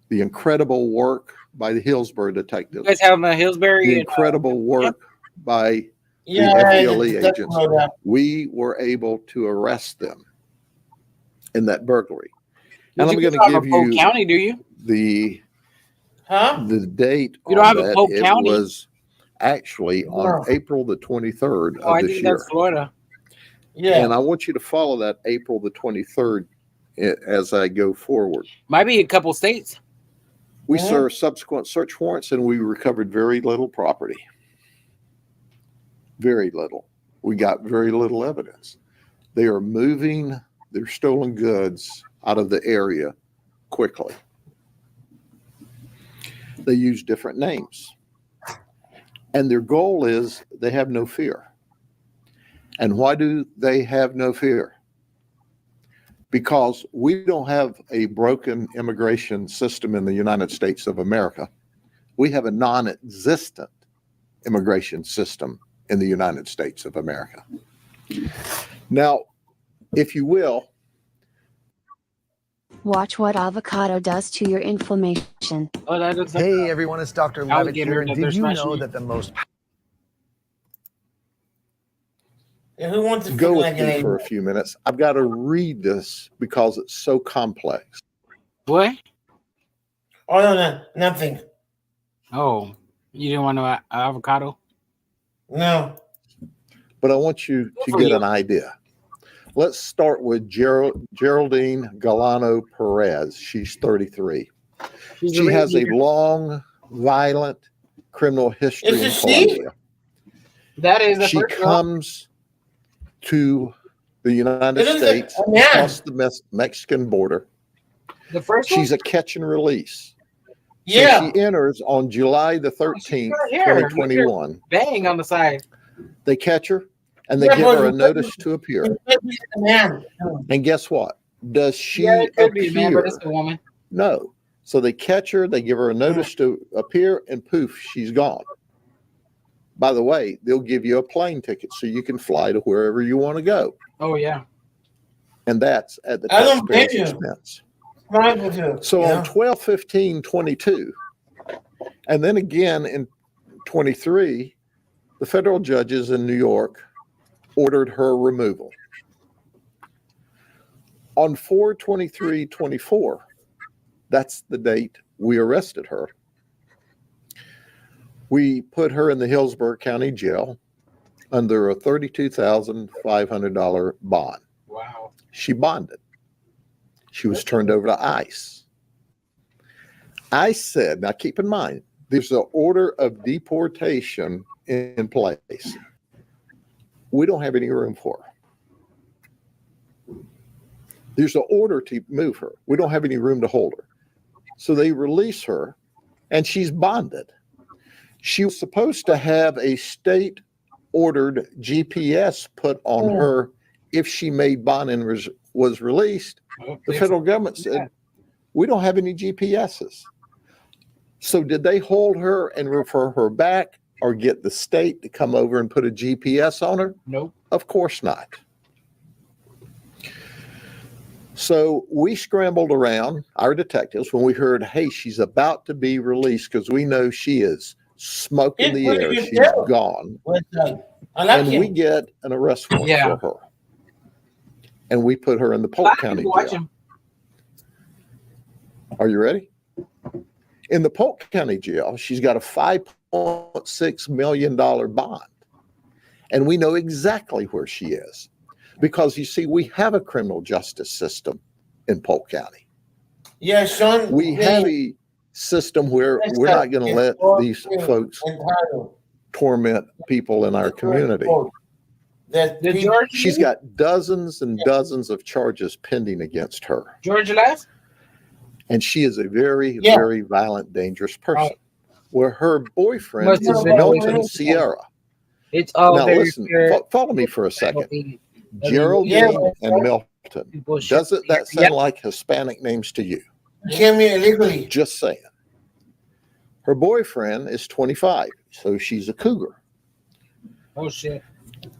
the incredible work by the Hillsborough detectives, You guys have a Hillsbury. the incredible work by the Yeah, FDLE that's agents, what happened. we were able to arrest them in that burglary. And You I'm don't going to have give a Polk you County, do you? the date You don't on have a that. Polk It County? was actually on April the 23rd Oh, I of this think year. that's Florida. And I want you to follow that April the 23rd as I go forward. Might be a couple states. We served subsequent search warrants and we recovered very little property. Very little. We got very little evidence. They are moving their stolen goods out of the area quickly. They use different names. And their goal is they have no fear. And why do they have no fear? Because we don't have a broken immigration system in the United States of America. We have a non-existent immigration system in the United States of America. Now, if you will, watch what avocado does to your inflammation. Hey everyone, it's Dr. Levitt here. And did you know that the most Who wants to go with me for a few minutes? I've got to read this because it's so complex. What? Oh, no, nothing. Oh, you didn't want no avocado? No. But I want you to get an idea. Let's start with Geraldine Galano Perez. She's 33. She has a long, violent criminal history in Colombia. That is the She first comes to the United States across the Mexican border. The first She's a catch and release. Yeah. So she enters on July the 13th, 2021. Bang on the side. They catch her and they give her a notice to appear. And guess what? Does she It could appear? be a man, but it's a woman. No. So they catch her, they give her a notice to appear, and poof, she's gone. By the way, they'll give you a plane ticket so you can fly to wherever you want to go. Oh, yeah. And that's at the I don't taxpayer's blame you. expense. So on 12/15/22, and then again in 23, the federal judges in New York ordered her removal. On 4/23/24, that's the date we arrested her. We put her in the Hillsborough County Jail under a $32,500 bond. Wow. She bonded. She was turned over to ICE. ICE said, now keep in mind, there's an order of deportation in place. We don't have any room for her. There's an order to move her. We don't have any room to hold her. So they release her, and she's bonded. She was supposed to have a state-ordered GPS put on her if she made bond and was released. The federal government said, we don't have any GPSs. So did they hold her and refer her back or get the state to come over and put a GPS on her? Nope. Of course not. So we scrambled around, our detectives, when we heard, hey, she's about to be released because we know she is smoke in the air. She's gone. And we get an arrest warrant for her. And we put her in the Polk County jail. Are you ready? In the Polk County jail, she's got a $5.6 million bond. And we know exactly where she is. Because, you see, we have a criminal justice system in Polk County. Yeah, Sean. We have a system where we're not going to let these folks torment people in our community. She's got dozens and dozens of charges pending against her. George left? And she is a very, very violent, dangerous person. Where her boyfriend is Milton Sierra. It's all now listen, follow me for a second. Geraldine and Milton. Doesn't that sound like Hispanic names to you? Came here illegally. Just saying. Her boyfriend is 25, so she's a cougar. Oh, shit.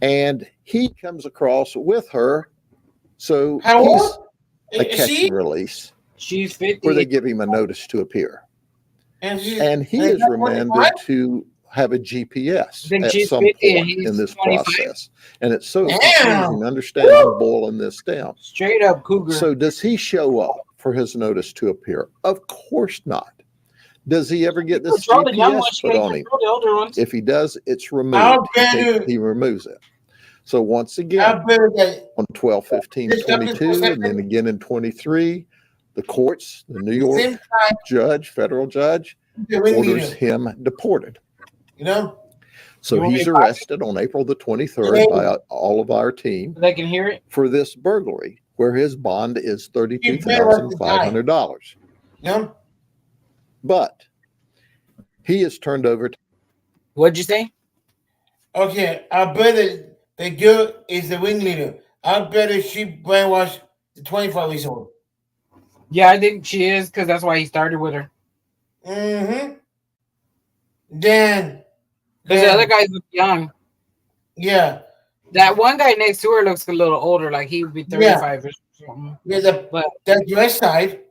And he comes across with her, so How he's old? a catch and release. She's 50. Where they give him a notice to appear. And he is remanded to have a GPS at some point in this process. And it's so confusing. Understand, I'm boiling this down. Straight up cougar. So does he show up for his notice to appear? Of course not. Does he ever get this GPS put on him? If he does, it's removed. He removes it. So once again, on 12/15/22, and then again in 23, the courts, the New York judge, federal judge, orders him deported. You know? So he's arrested on April the 23rd by all of our team. They can hear it? For this burglary, where his bond is $32,500. Yeah. But he is turned over to. What'd you say? Okay, I bet the girl is the ringleader. I bet she brainwashed the 25 years old. Yeah, I think she is, because that's why he started with her. Mm-hmm. Then because the other guys look young. Yeah. That one guy next to her looks a little older, like he would be 35 or something. Yeah, but that's your side.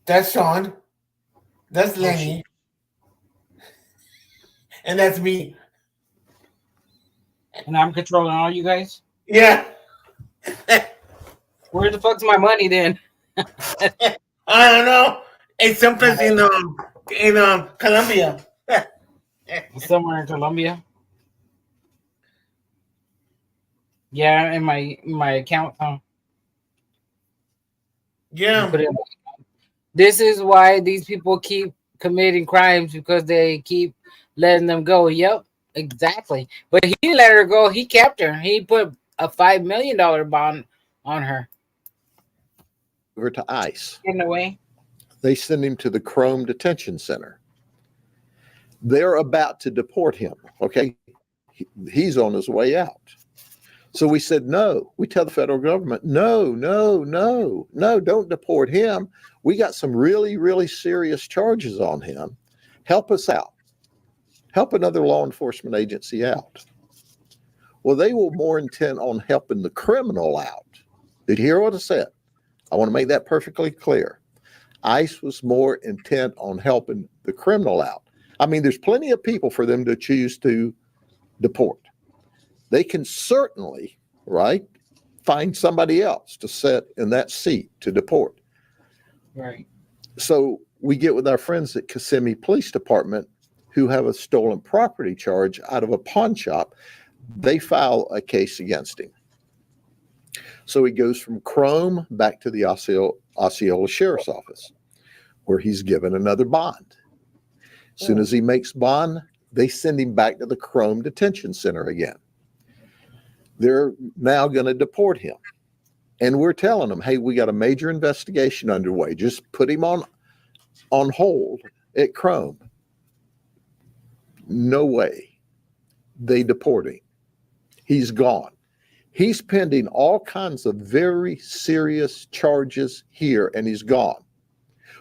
That's Sean. That's Lenny. And that's me. And I'm controlling all you guys? Yeah. Where the fuck's my money then? I don't know. It's someplace in Colombia. Somewhere in Colombia. Yeah, in my account. Yeah. This is why these people keep committing crimes, because they keep letting them go. Yep, exactly. But he didn't let her go. He kept her. He put a $5 million bond on her. Over to ICE. Getting away. They send him to the Chrome Detention Center. They're about to deport him. Okay. He's on his way out. So we said, no. We tell the federal government, no, don't deport him. We got some really, really serious charges on him. Help us out. Help another law enforcement agency out. Well, they were more intent on helping the criminal out. Did you hear what I said? I want to make that perfectly clear. ICE was more intent on helping the criminal out. I mean, there's plenty of people for them to choose to deport. They can certainly, right, find somebody else to sit in that seat to deport. Right. So we get with our friends at Kissimmee Police Department who have a stolen property charge out of a pawn shop. They file a case against him. So he goes from Chrome back to the Osceola Sheriff's Office, where he's given another bond. As soon as he makes bond, they send him back to the Chrome Detention Center again. They're now going to deport him. And we're telling them, hey, we got a major investigation underway. Just put him on hold at Chrome. No way. They deport him. He's gone. He's pending all kinds of very serious charges here, and he's gone.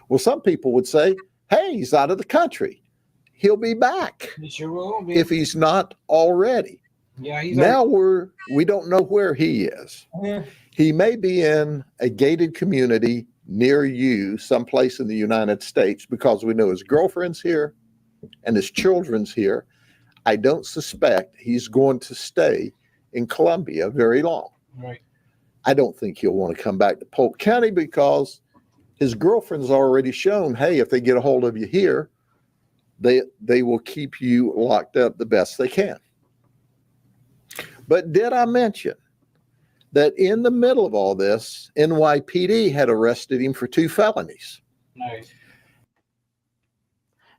Well, some people would say, hey, he's out of the country. He'll be back. He sure will be. If he's not already. Yeah, he's now we don't know where he is. Yeah. He may be in a gated community near you, someplace in the United States, because we know his girlfriend's here and his children's here. I don't suspect he's going to stay in Columbia very long. Right. I don't think he'll want to come back to Polk County because his girlfriend's already shown, hey, if they get a hold of you here, they will keep you locked up the best they can. But did I mention that in the middle of all this, NYPD had arrested him for 2 felonies? Nice.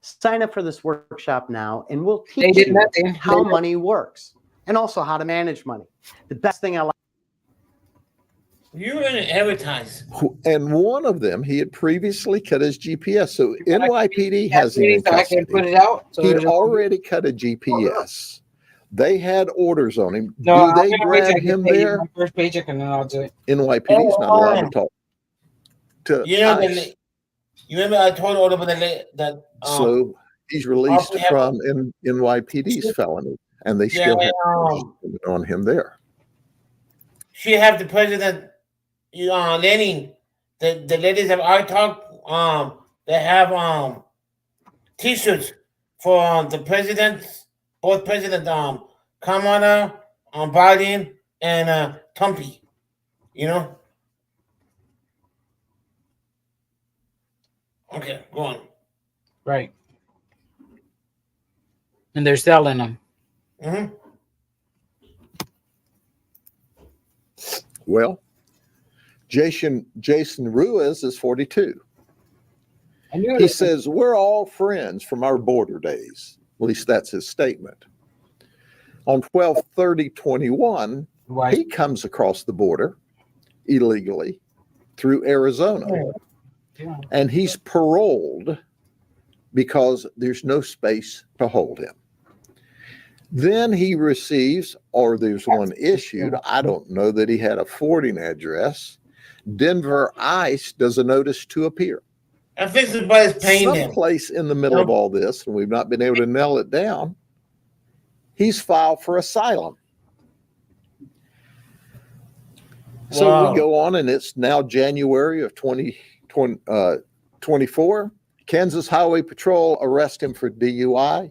Sign up for this workshop now, and we'll teach you how money works and also how to manage money. The best thing I like. You're going to advertise. And one of them, he had previously cut his GPS. So NYPD has him in so I can custody. put it out. So He'd already cut a GPS. They had orders on him. No, Do they grab him there? My first paycheck, and then I'll do it. NYPD is not allowed to talk to You know, ICE. you remember I told all about that. So he's released from NYPD's felony, and they still have on him there. She have the president, Lenin, the ladies of iTok, they have T-shirts for the presidents, both President Kamala, Biden, and Trumpy. You know. Okay, go on. Right. And they're selling them. Mm-hmm. Well, Jason Ruiz is 42. He says, we're all friends from our border days. At least that's his statement. On 12/30/21, he comes across the border illegally through Arizona. Yeah. And he's paroled because there's no space to hold him. Then he receives, or there's one issued, I don't know that he had a forwarding address. Denver ICE does a notice to appear. I think somebody's paying him. Someplace in the middle of all this, and we've not been able to nail it down, he's filed for asylum. So we go on, and it's now January of 2024. Kansas Highway Patrol arrests him for DUI,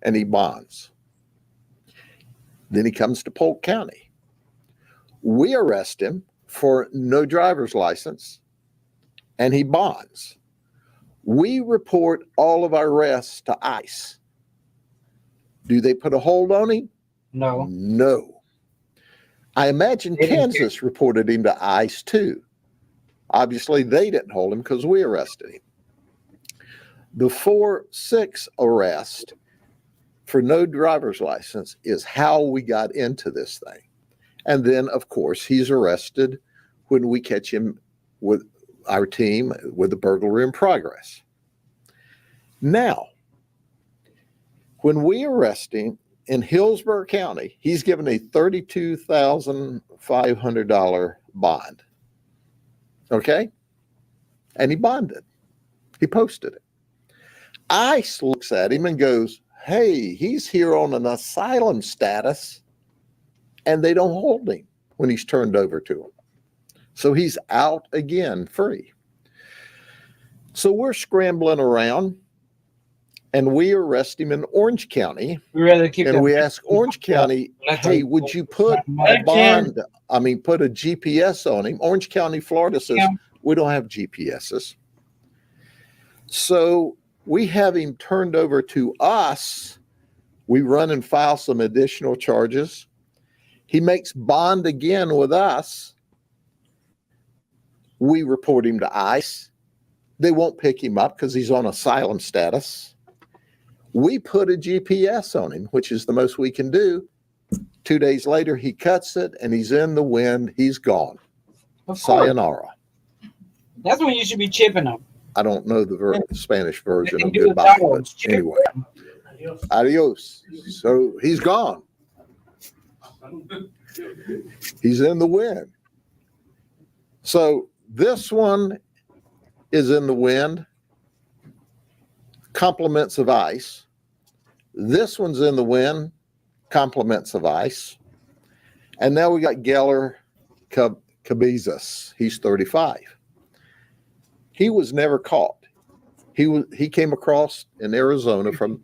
and he bonds. Then he comes to Polk County. We arrest him for no driver's license, and he bonds. We report all of our arrests to ICE. Do they put a hold on him? No. No. I imagine Kansas reported him to ICE too. Obviously, they didn't hold him because we arrested him. The 4-6 arrest for no driver's license is how we got into this thing. And then, of course, he's arrested when we catch him with our team with the burglary in progress. Now, when we arrest him in Hillsborough County, he's given a $32,500 bond. Okay? And he bonded. He posted it. ICE looks at him and goes, hey, he's here on an asylum status, and they don't hold him when he's turned over to them. So he's out again, free. So we're scrambling around, and we arrest him in Orange County. We rather keep and we ask Orange County, hey, would you put a bond, put a GPS on him? Orange County, Florida says, we don't have GPSs. So we have him turned over to us. We run and file some additional charges. He makes bond again with us. We report him to ICE. They won't pick him up because he's on asylum status. We put a GPS on him, which is the most we can do. 2 days later, he cuts it and he's in the wind. He's gone. Sayonara. That's when you should be chipping them. I don't know the Spanish version of goodbye, but anyway. Adios. So he's gone. He's in the wind. So this one is in the wind. Compliments of ICE. This one's in the wind. Compliments of ICE. And now we got Geller Cabezas. He's 35. He was never caught. He came across in Arizona from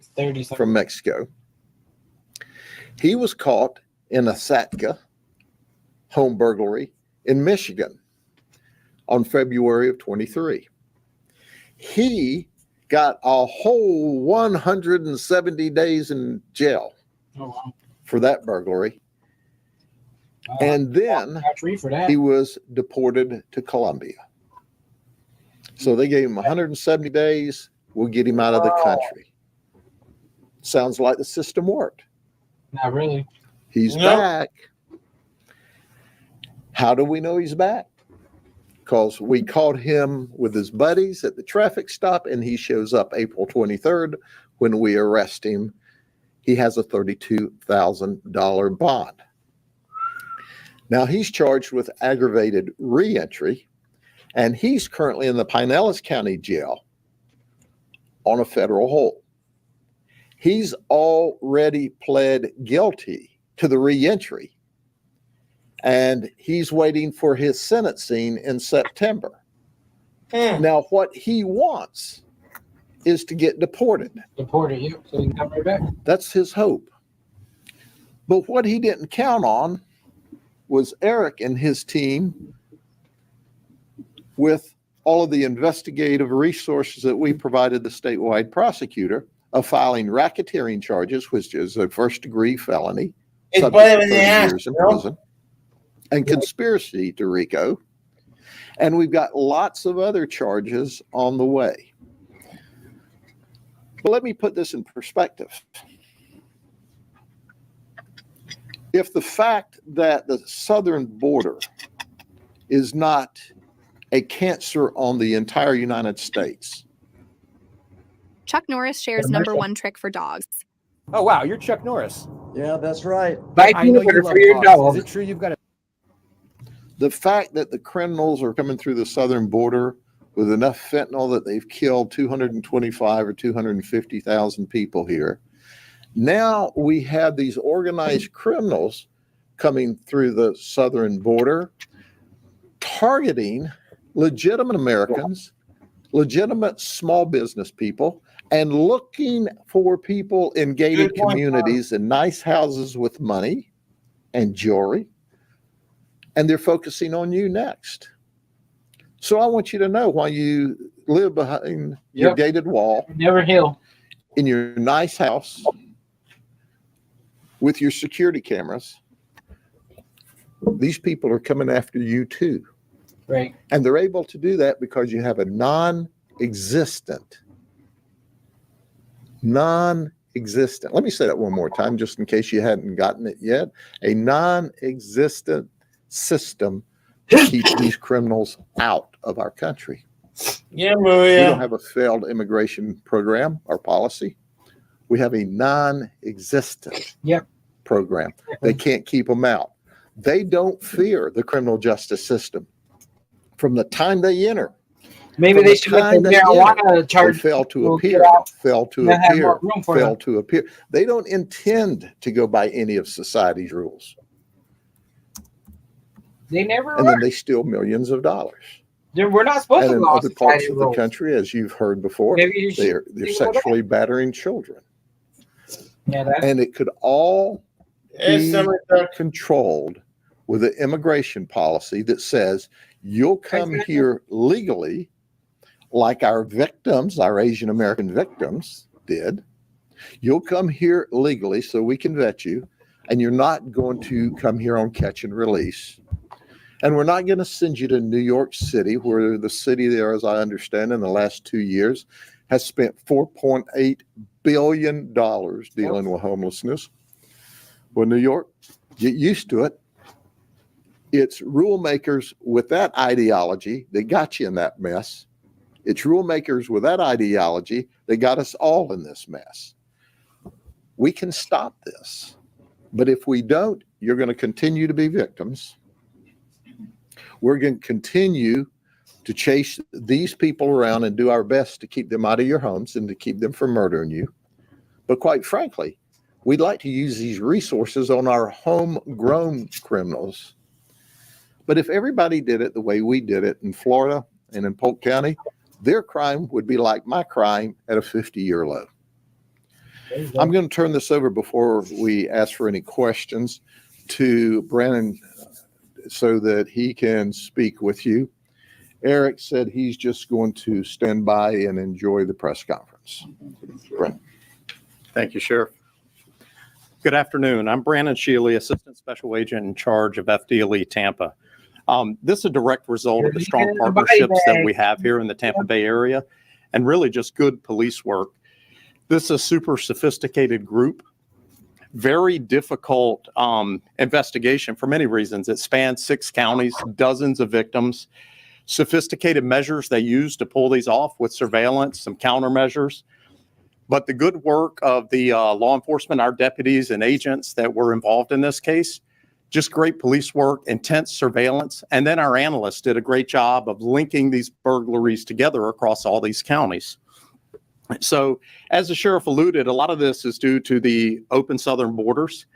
Mexico. He was caught in a Satka home burglary in Michigan on February of 23. He got a whole 170 days in jail for that burglary. And then he was deported to Colombia. So they gave him 170 days. We'll get him out of the country. Sounds like the system worked. Not really. He's back. How do we know he's back? Because we caught him with his buddies at the traffic stop, and he shows up April 23rd when we arrest him. He has a $32,000 bond. Now he's charged with aggravated reentry, and he's currently in the Pinellas County Jail on a federal hold. He's already pled guilty to the reentry, and he's waiting for his sentencing in September. Now, what he wants is to get deported. Deported you, so he can come right back. That's his hope. But what he didn't count on was Eric and his team with all of the investigative resources that we provided the statewide prosecutor of filing racketeering charges, which is a first-degree felony, subject to 30 years in prison, and conspiracy to RICO. And we've got lots of other charges on the way. But let me put this in perspective. If the fact that the southern border is not a cancer on the entire United States. Chuck Norris shares #1 trick for dogs. Oh, wow. You're Chuck Norris. Yeah, that's right. I know you love dogs. Is it true you've got a... The fact that the criminals are coming through the southern border with enough fentanyl that they've killed 225 or 250,000 people here. Now we have these organized criminals coming through the southern border, targeting legitimate Americans, legitimate small business people, and looking for people in gated communities and nice houses with money and jewelry. And they're focusing on you next. So I want you to know, while you live behind your gated wall, Never Hill, in your nice house with your security cameras, these people are coming after you too. Right. And they're able to do that because you have a non-existent, let me say that one more time, just in case you hadn't gotten it yet, a non-existent system to keep these criminals out of our country. Yeah, Maria. We don't have a failed immigration program or policy. We have a non-existent program. They can't keep them out. They don't fear the criminal justice system. From the time they enter, maybe they should let the marijuana charge. Fail to appear. They don't intend to go by any of society's rules. They never and then they steal millions of dollars. We're not supposed And to in go on other parts society of the rules. country, as you've heard before, Maybe you should they're think about that. sexually battering children. Yeah, that's And it could all Yes, be controlled with an immigration policy that says you'll come here legally, like our victims, our Asian American victims did. You'll come here legally so we can vet you, and you're not going to come here on catch and release. And we're not going to send you to New York City, where the city there, as I understand, in the last 2 years has spent $4.8 billion dealing with homelessness. Well, New York, get used to it. It's rule makers with that ideology that got you in that mess. It's rule makers with that ideology that got us all in this mess. We can stop this. But if we don't, you're going to continue to be victims. We're going to continue to chase these people around and do our best to keep them out of your homes and to keep them from murdering you. But quite frankly, we'd like to use these resources on our homegrown criminals. But if everybody did it the way we did it in Florida and in Polk County, their crime would be like my crime at a 50-year low. I'm going to turn this over before we ask for any questions to Brandon so that he can speak with you. Eric said he's just going to stand by and enjoy the press conference. Brandon. Thank you, Sheriff. Good afternoon. I'm Brandon Shealy, Assistant Special Agent in charge of FDLE Tampa. This is a direct result of the strong partnerships that we have here in the Tampa Bay area and really just good police work. This is a super sophisticated group, very difficult investigation for many reasons. It spans 6 counties, dozens of victims, sophisticated measures they use to pull these off with surveillance, some countermeasures. But the good work of the law enforcement, our deputies and agents that were involved in this case, just great police work, intense surveillance. And then our analysts did a great job of linking these burglaries together across all these counties. So as the sheriff alluded, a lot of this is due to the open southern borders.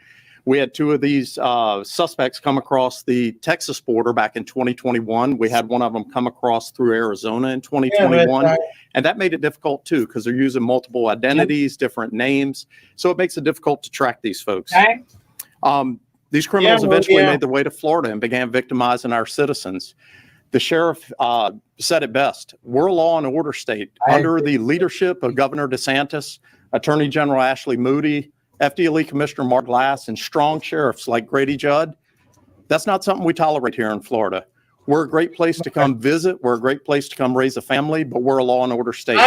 We had 2 of these suspects come across the Texas border back in 2021. We had one of them come across through Arizona in 2021. Yeah, and that made it difficult too, because they're using multiple identities, different names. So it makes it difficult to track these folks. Okay. These criminals eventually made their way to Florida and began victimizing our citizens. The sheriff said it best. We're a law and order state. Under the leadership of Governor DeSantis, Attorney General Ashley Moody, FDLE Commissioner Mark Glass, and strong sheriffs like Grady Judd, that's not something we tolerate here in Florida. We're a great place to come visit. We're a great place to come raise a family, but we're a law and order state.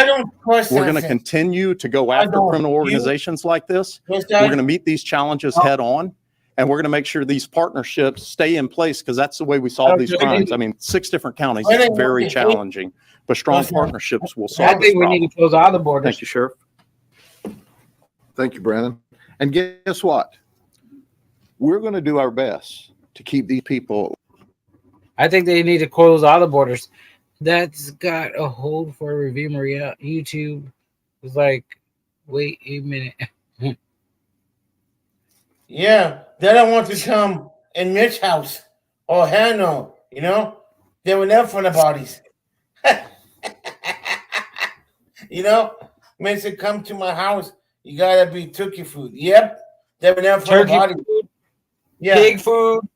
We're going to continue to go after criminal organizations like this. We're going to meet these challenges head on, and we're going to make sure these partnerships stay in place because that's the way we solve these crimes. I mean, 6 different counties, it's very challenging, but strong partnerships will solve this problem. I think we need to close all the borders. Thank you, Sheriff. Thank you, Brandon. And guess what? We're going to do our best to keep these people. I think they need to close all the borders. That's got a hold for review, Maria. YouTube was like, wait a minute. Yeah, they don't want to come in Mitch's house. Oh, hell no. You know? They were never for the bodies. You know? Mitch said, come to my house. You gotta be turkey food. Yep. They were never for the bodies. Food, yeah. Pig food.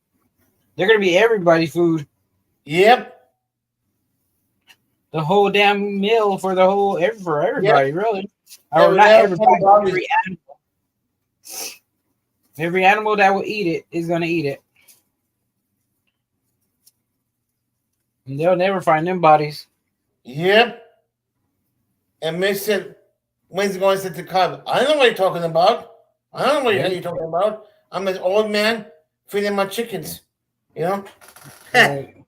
They're gonna be everybody's food. Yep. The whole damn meal for the whole for everybody, really. Or not everybody, every animal. Every animal that will eat it is gonna eat it. And they'll never find them bodies. Yep. And Mitch said, when's he going to sit the car? I don't know what you're talking about. I don't know what you're talking about. I'm an old man feeding my chickens. You know? Right.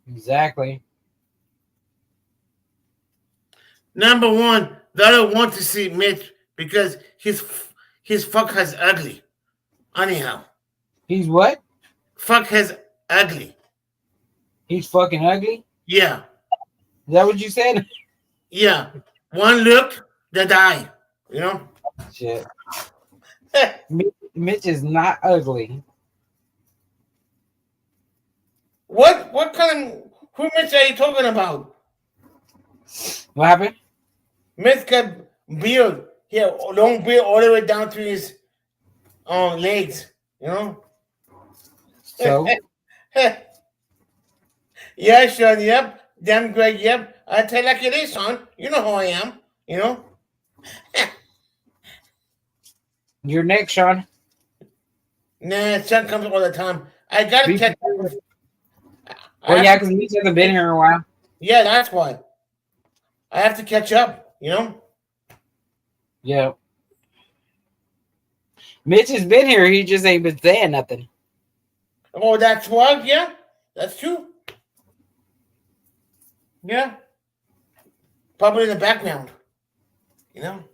Exactly. Number one, they don't want to see Mitch because his fuck has ugly. Anyhow. He's what? Fuck has ugly. He's fucking ugly? Yeah. Is that what you said? Yeah. One look, they die. You know? Shit. Mitch is not ugly. What kind of who Mitch are you talking about? What happened? Mitch got beard. He had a long beard all the way down to his legs. You know. So. Yeah, Sean. Yep. Damn Greg. Yep. I tell you like it is, son. You know who I am. You know. You're next, Sean. Nah, Sean comes all the time. I gotta catch up. Well, yeah, because Mitch hasn't been here in a while. Yeah, that's why. I have to catch up, you know? Yeah. Mitch has been here. He just ain't been saying nothing. Oh, that's why? Yeah, that's true. Yeah. Probably in the background, you know?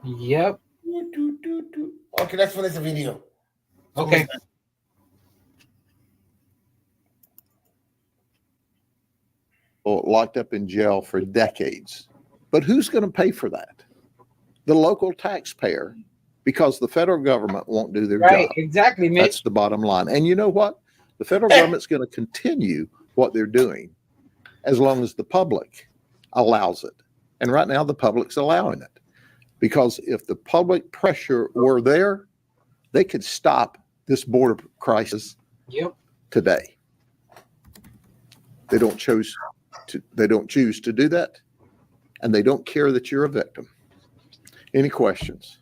Yep. Okay, let's finish the video. Okay. Locked up in jail for decades. But who's going to pay for that? The local taxpayer, because the federal government won't do their job. Exactly, Mitch. That's the bottom line. And you know what? The federal government's going to continue what they're doing as long as the public allows it. And right now, the public's allowing it. Because if the public pressure were there, they could stop this border crisis today. They don't choose to do that, and they don't care that you're a victim. Any questions?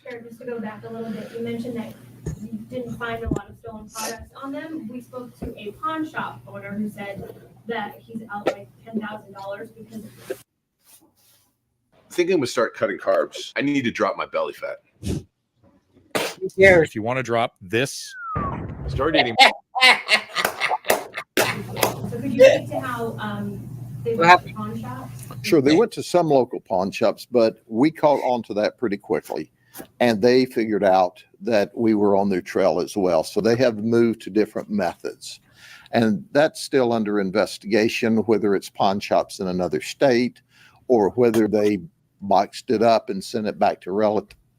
Sure, just to go back a little bit, you mentioned that you didn't find a lot of stolen products on them. We spoke to a pawn shop owner who said that he's out like $10,000 because I think I'm gonna start cutting carbs. I need to drop my belly fat. If you want to drop this, start eating. So could you speak to how they went to pawn shops? Sure, they went to some local pawn shops, but we caught on to that pretty quickly. And they figured out that we were on their trail as well. So they have moved to different methods. And that's still under investigation, whether it's pawn shops in another state or whether they boxed it up and sent it back to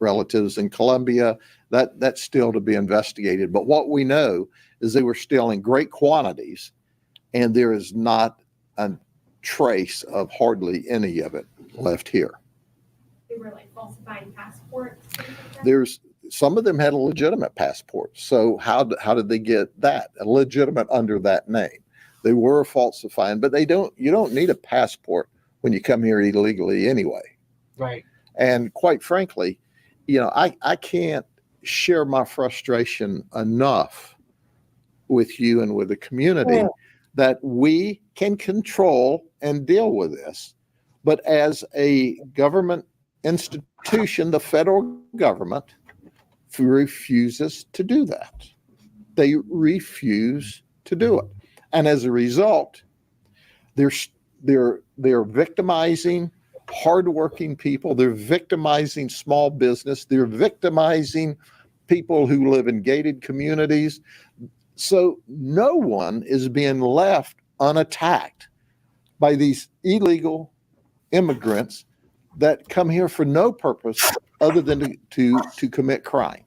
relatives in Colombia. That's still to be investigated. But what we know is they were stealing great quantities, and there is not a trace of hardly any of it left here. They were like falsifying passports. There's some of them had a legitimate passport. So how did they get that? A legitimate under that name. They were falsifying, but you don't need a passport when you come here illegally anyway. Right. And quite frankly, I can't share my frustration enough with you and with the community that we can control and deal with this. But as a government institution, the federal government refuses to do that. They refuse to do it. And as a result, they're victimizing hardworking people. They're victimizing small business. They're victimizing people who live in gated communities. So no one is being left unattacked by these illegal immigrants that come here for no purpose other than to commit crime.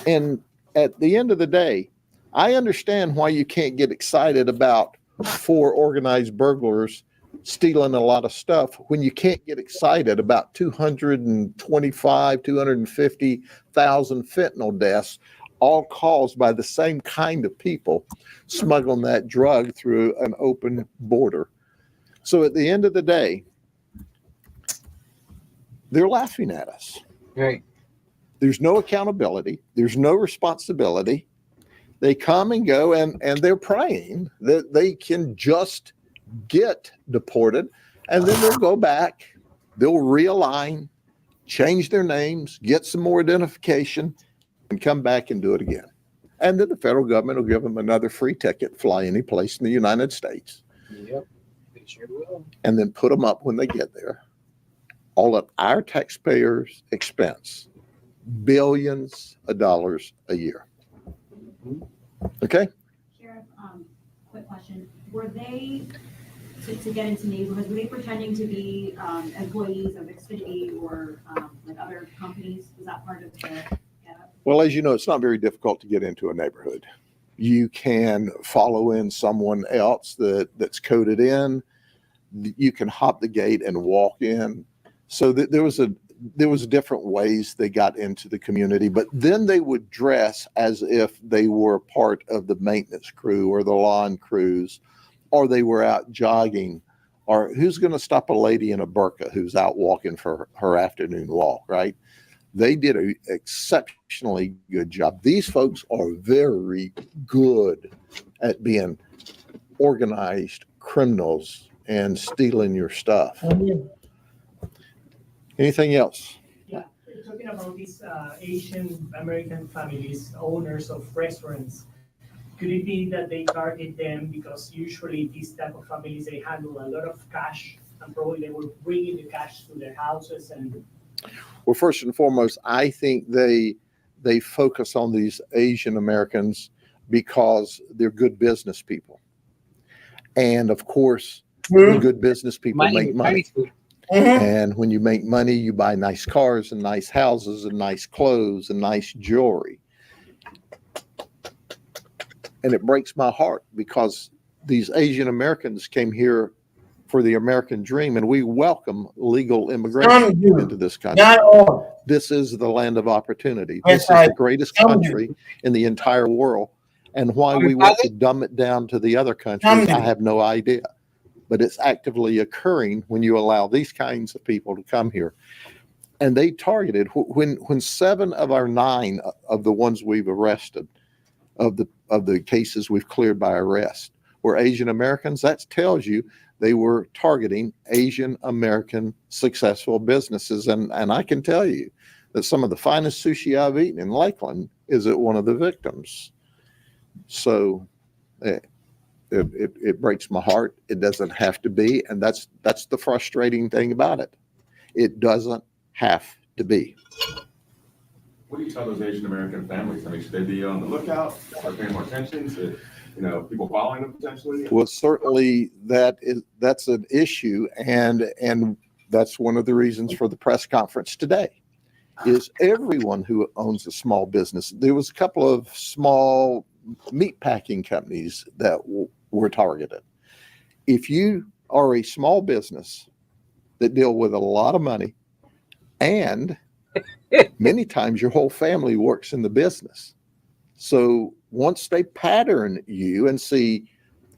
And at the end of the day, I understand why you can't get excited about 4 organized burglars stealing a lot of stuff when you can't get excited about 250,000 fentanyl deaths, all caused by the same kind of people smuggling that drug through an open border. So at the end of the day, they're laughing at us. Right. There's no accountability. There's no responsibility. They come and go, and they're praying that they can just get deported, and then they'll go back, they'll realign, change their names, get some more identification, and come back and do it again. And then the federal government will give them another free ticket, fly any place in the United States. Yep, they sure will. And then put them up when they get there, all at our taxpayers' expense, billions of dollars a year. Okay? Sheriff, quick question. Were they, to get into neighborhoods, were they pretending to be employees of Xfinity or like other companies? Was that part of the getup? Well, as you know, it's not very difficult to get into a neighborhood. You can follow in someone else that's coded in. You can hop the gate and walk in. So there was different ways they got into the community, but then they would dress as if they were part of the maintenance crew or the lawn crews, or they were out jogging. Or who's going to stop a lady in a burqa who's out walking for her afternoon walk, right? They did an exceptionally good job. These folks are very good at being organized criminals and stealing your stuff. Anything else? Yeah, talking about these Asian American families, owners of restaurants, could it be that they target them because usually these type of families, they handle a lot of cash and probably they were bringing the cash to their houses? And Well, first and foremost, I think they focus on these Asian Americans because they're good business people. And of course, good business people make money. And when you make money, you buy nice cars and nice houses and nice clothes and nice jewelry. And it breaks my heart because these Asian Americans came here for the American dream, and we welcome legal immigration into this country. This is the land of opportunity. This is the greatest country in the entire world. And why we want to dumb it down to the other countries, I have no idea. But it's actively occurring when you allow these kinds of people to come here. And they targeted, when 7 of our 9 of the ones we've arrested, of the cases we've cleared by arrest, were Asian Americans, that tells you they were targeting Asian American successful businesses. And I can tell you that some of the finest sushi I've eaten in Lakeland is at one of the victims. So it breaks my heart. It doesn't have to be. And that's the frustrating thing about it. It doesn't have to be. What do you tell those Asian American families? I mean, should they be on the lookout or paying more attention to, people following them potentially? Well, certainly that's an issue, and that's one of the reasons for the press conference today. Is everyone who owns a small business. There was a couple of small meat packing companies that were targeted. If you are a small business that deal with a lot of money, and many times your whole family works in the business. So once they pattern you and see,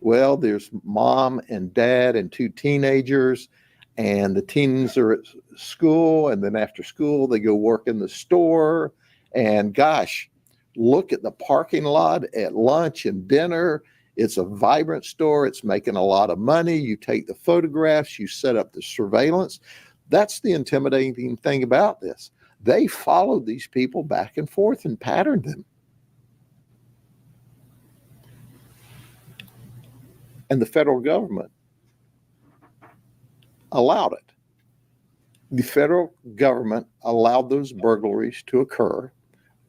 well, there's mom and dad and 2 teenagers, and the teens are at school, and then after school they go work in the store, and gosh, look at the parking lot at lunch and dinner. It's a vibrant store. It's making a lot of money. You take the photographs, you set up the surveillance. That's the intimidating thing about this. They followed these people back and forth and patterned them. And the federal government allowed it. The federal government allowed those burglaries to occur,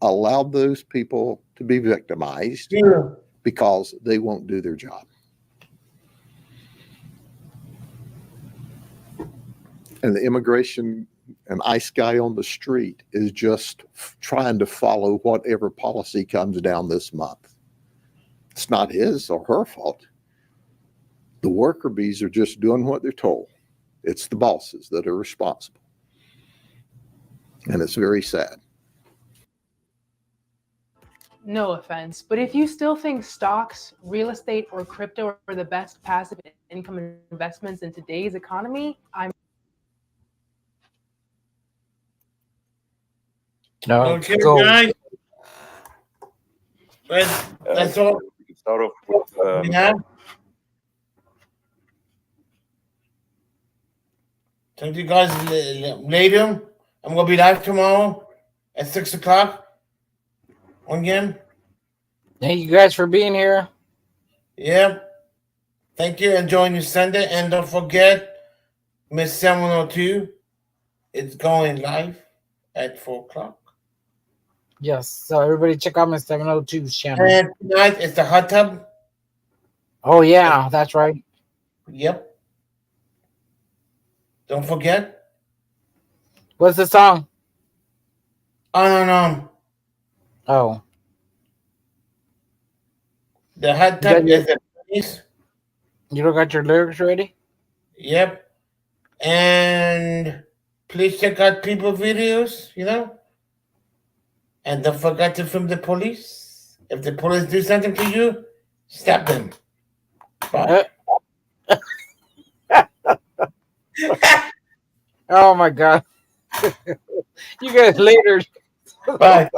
allowed those people to be victimized because they won't do their job. And the immigration and ICE guy on the street is just trying to follow whatever policy comes down this month. It's not his or her fault. The worker bees are just doing what they're told. It's the bosses that are responsible. And it's very sad. No offense, but if you still think stocks, real estate, or crypto are the best passive income investments in today's economy, I'm Okay, guys. That's all. We can start off with Yeah. Talk to you guys later. I'm gonna be live tomorrow at 6 o'clock. Again. Thank you guys for being here. Yeah. Thank you. Enjoy your Sunday. And don't forget, Miss 702 is going live at 4 o'clock. Yes. So everybody check out my 702 channel. And tonight is the hot tub. Oh yeah, that's right. Yep. Don't forget. What's the song? I don't know. Oh. The hot tub is the police. You don't got your lyrics ready? Yep. And please check out people videos, And don't forget to film the police. If the police do something to you, stop them. Bye. Oh my God. You guys later. Bye.